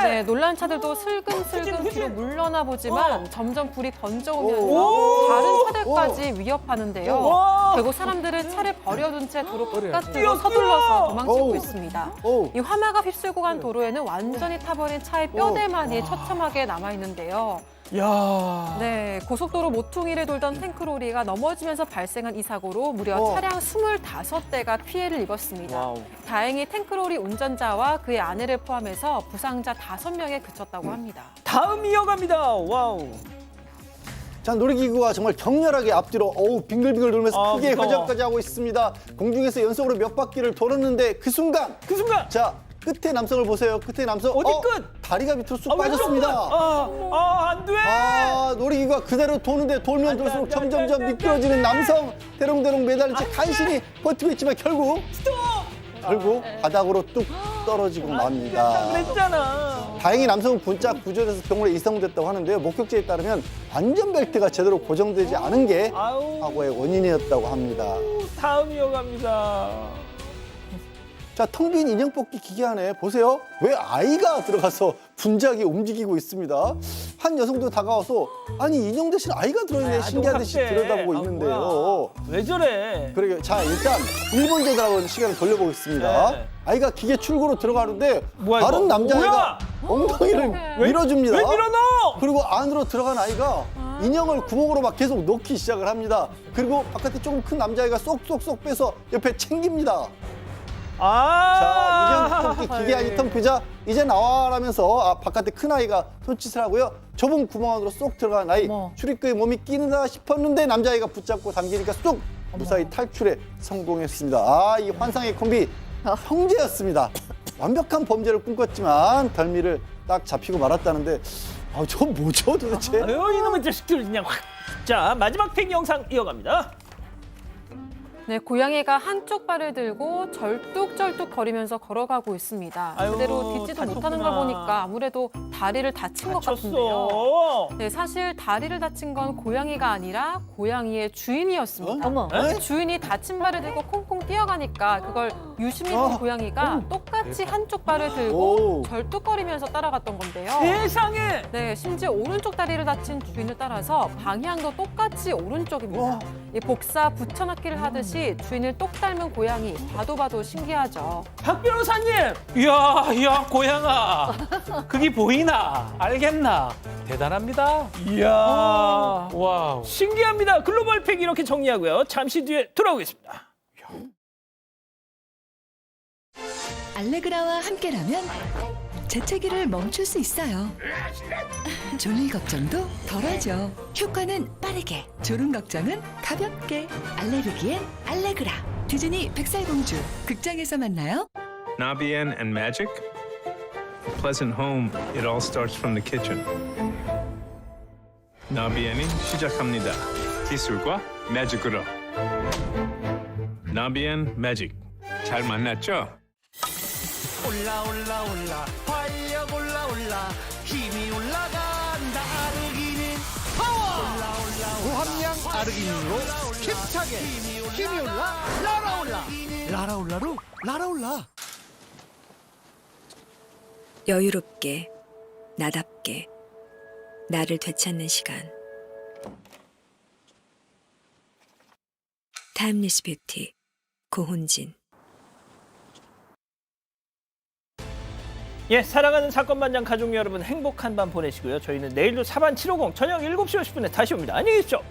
Speaker 2: 네, 놀란 차들도 슬금슬금
Speaker 1: 후진.
Speaker 2: 뒤로 물러나 보지만 점점 불이 번져오면서
Speaker 1: 오.
Speaker 2: 다른 차들까지 위협하는데요.
Speaker 1: 와.
Speaker 2: 결국 사람들은 차를 버려둔 채 도로 끝까지로
Speaker 1: 뛰어,
Speaker 2: 서둘러서 도망치고
Speaker 3: 오.
Speaker 2: 있습니다.
Speaker 3: 오.
Speaker 2: 이 화마가 휩쓸고 간 도로에는 완전히 타버린 차의 뼈대만이 처참하게 남아있는데요.
Speaker 1: 야.
Speaker 2: 네, 고속도로 모퉁이를 돌던 탱크로리가 넘어지면서 발생한 이 사고로 무려 차량 25대가 피해를 입었습니다.
Speaker 1: 와우.
Speaker 2: 다행히 탱크로리 운전자와 그의 아내를 포함해서 부상자 5명에 그쳤다고 합니다.
Speaker 1: 다음 이어갑니다. 와우.
Speaker 3: 자, 놀이기구가 정말 격렬하게 앞뒤로 빙글빙글 돌면서 크게
Speaker 1: 무서워.
Speaker 3: 회전까지 하고 있습니다. 공중에서 연속으로 몇 바퀴를 돌았는데 그 순간 자, 끝에 남성을 보세요. 끝에 남성.
Speaker 1: 어디 끝?
Speaker 3: 다리가 밑으로 쑥 빠졌습니다.
Speaker 1: 안 돼.
Speaker 3: 놀이기구가 그대로 도는데 돌면
Speaker 1: 안 돼,
Speaker 3: 돌수록
Speaker 1: 안 돼, 안 돼,
Speaker 3: 점점점
Speaker 1: 안 돼,
Speaker 3: 미끄러지는
Speaker 1: 안 돼.
Speaker 3: 남성. 대롱대롱 매달린 채 간신히 버티고 있지만 결국 바닥으로 뚝 떨어지고 맙니다.
Speaker 1: 그랬잖아.
Speaker 3: 다행히 남성은 분짝 구조돼서 병원에 이송됐다고 하는데요. 목격자에 따르면 안전벨트가 제대로 고정되지 않은 게
Speaker 1: 아우.
Speaker 3: 사고의 원인이었다고 합니다.
Speaker 1: 다음 이어갑니다.
Speaker 3: 자, 텅 빈 인형 뽑기 기계 안에 보세요. 왜 아이가 들어가서 분작이 움직이고 있습니다. 한 여성도 다가와서 아니 인형 대신 아이가 들어있네 신기한 듯이 들여다보고 있는데요.
Speaker 1: 뭐야. 왜 저래?
Speaker 3: 그러게요. 자, 일단 1분 전으로 시간을 돌려보겠습니다.
Speaker 1: 네.
Speaker 3: 아이가 기계 출구로 들어가는데
Speaker 1: 뭐야, 이거?
Speaker 3: 다른 남자아이가 엉덩이를 밀어줍니다.
Speaker 1: 왜 밀어넣어?
Speaker 3: 그리고 안으로 들어간 아이가 인형을 구멍으로 막 계속 넣기 시작을 합니다. 그리고 바깥에 조금 큰 남자아이가 쏙쏙쏙 빼서 옆에 챙깁니다. 자, 인형 뽑기 기계 안이 텅 비자 이제 나와라면서 바깥에 큰 아이가 손짓을 하고요. 좁은 구멍 안으로 쏙 들어간 아이 출입구에 몸이 끼는다 싶었는데 남자아이가 붙잡고 당기니까 쏙 무사히 탈출에 성공했습니다. 이 환상의 콤비 형제였습니다. 완벽한 범죄를 꿈꿨지만 덜미를 딱 잡히고 말았다는데 저 뭐죠 도대체?
Speaker 1: 아유, 이놈의 자식들 그냥 확. 자, 마지막 팩 영상 이어갑니다.
Speaker 2: 네, 고양이가 한쪽 발을 들고 절뚝절뚝 거리면서 걸어가고 있습니다.
Speaker 1: 아유,
Speaker 2: 그대로 딛지도 못하는 걸
Speaker 1: 다쳤구나.
Speaker 2: 보니까 아무래도 다리를 다친 것 같은데요.
Speaker 1: 다쳤어.
Speaker 2: 네, 사실 다리를 다친 건 고양이가 아니라 고양이의 주인이었습니다.
Speaker 7: 어머.
Speaker 2: 네, 주인이 다친 발을 들고 콩콩 뛰어가니까 그걸 유심히 본 고양이가 똑같이 한쪽 발을 들고
Speaker 3: 오.
Speaker 2: 절뚝거리면서 따라갔던 건데요.
Speaker 1: 세상에.
Speaker 2: 네, 심지어 오른쪽 다리를 다친 주인을 따라서 방향도 똑같이 오른쪽입니다. 이 복사 붙여넣기를 하듯이 주인을 똑 닮은 고양이 봐도 신기하죠.
Speaker 1: 박 변호사님.
Speaker 6: 이야, 고양아. 그게 보이나? 알겠나? 대단합니다.
Speaker 1: 이야.
Speaker 6: 와우.
Speaker 1: 신기합니다. 글로벌 팩 이렇게 정리하고요. 잠시 뒤에 돌아오겠습니다.
Speaker 9: 알레그라와 함께라면 재채기를 멈출 수 있어요. 졸릴 걱정도 덜하죠. 효과는 빠르게, 졸음 걱정은 가볍게. 알레르기엔 알레그라. 디즈니 백설공주 극장에서 만나요.
Speaker 10: Nabien and magic? A pleasant home, it all starts from the kitchen. 나비엔이 시작합니다. 기술과 매직으로. 나비엔 매직. 잘 만났죠?
Speaker 11: 올라 활력 올라 힘이 올라간다. 아르기닌 파워 고함량 아르기닌으로 힘차게 힘이 올라 라라올라로 라라올라.
Speaker 9: 여유롭게, 나답게.
Speaker 12: 나를 되찾는 시간. 타임리스 뷰티 고훈진.
Speaker 1: 예, 사랑하는 사건반장 가족 여러분 행복한 밤 보내시고요. 저희는 내일도 사반 750 저녁 7시 50분에 다시 옵니다. 안녕히 계십시오.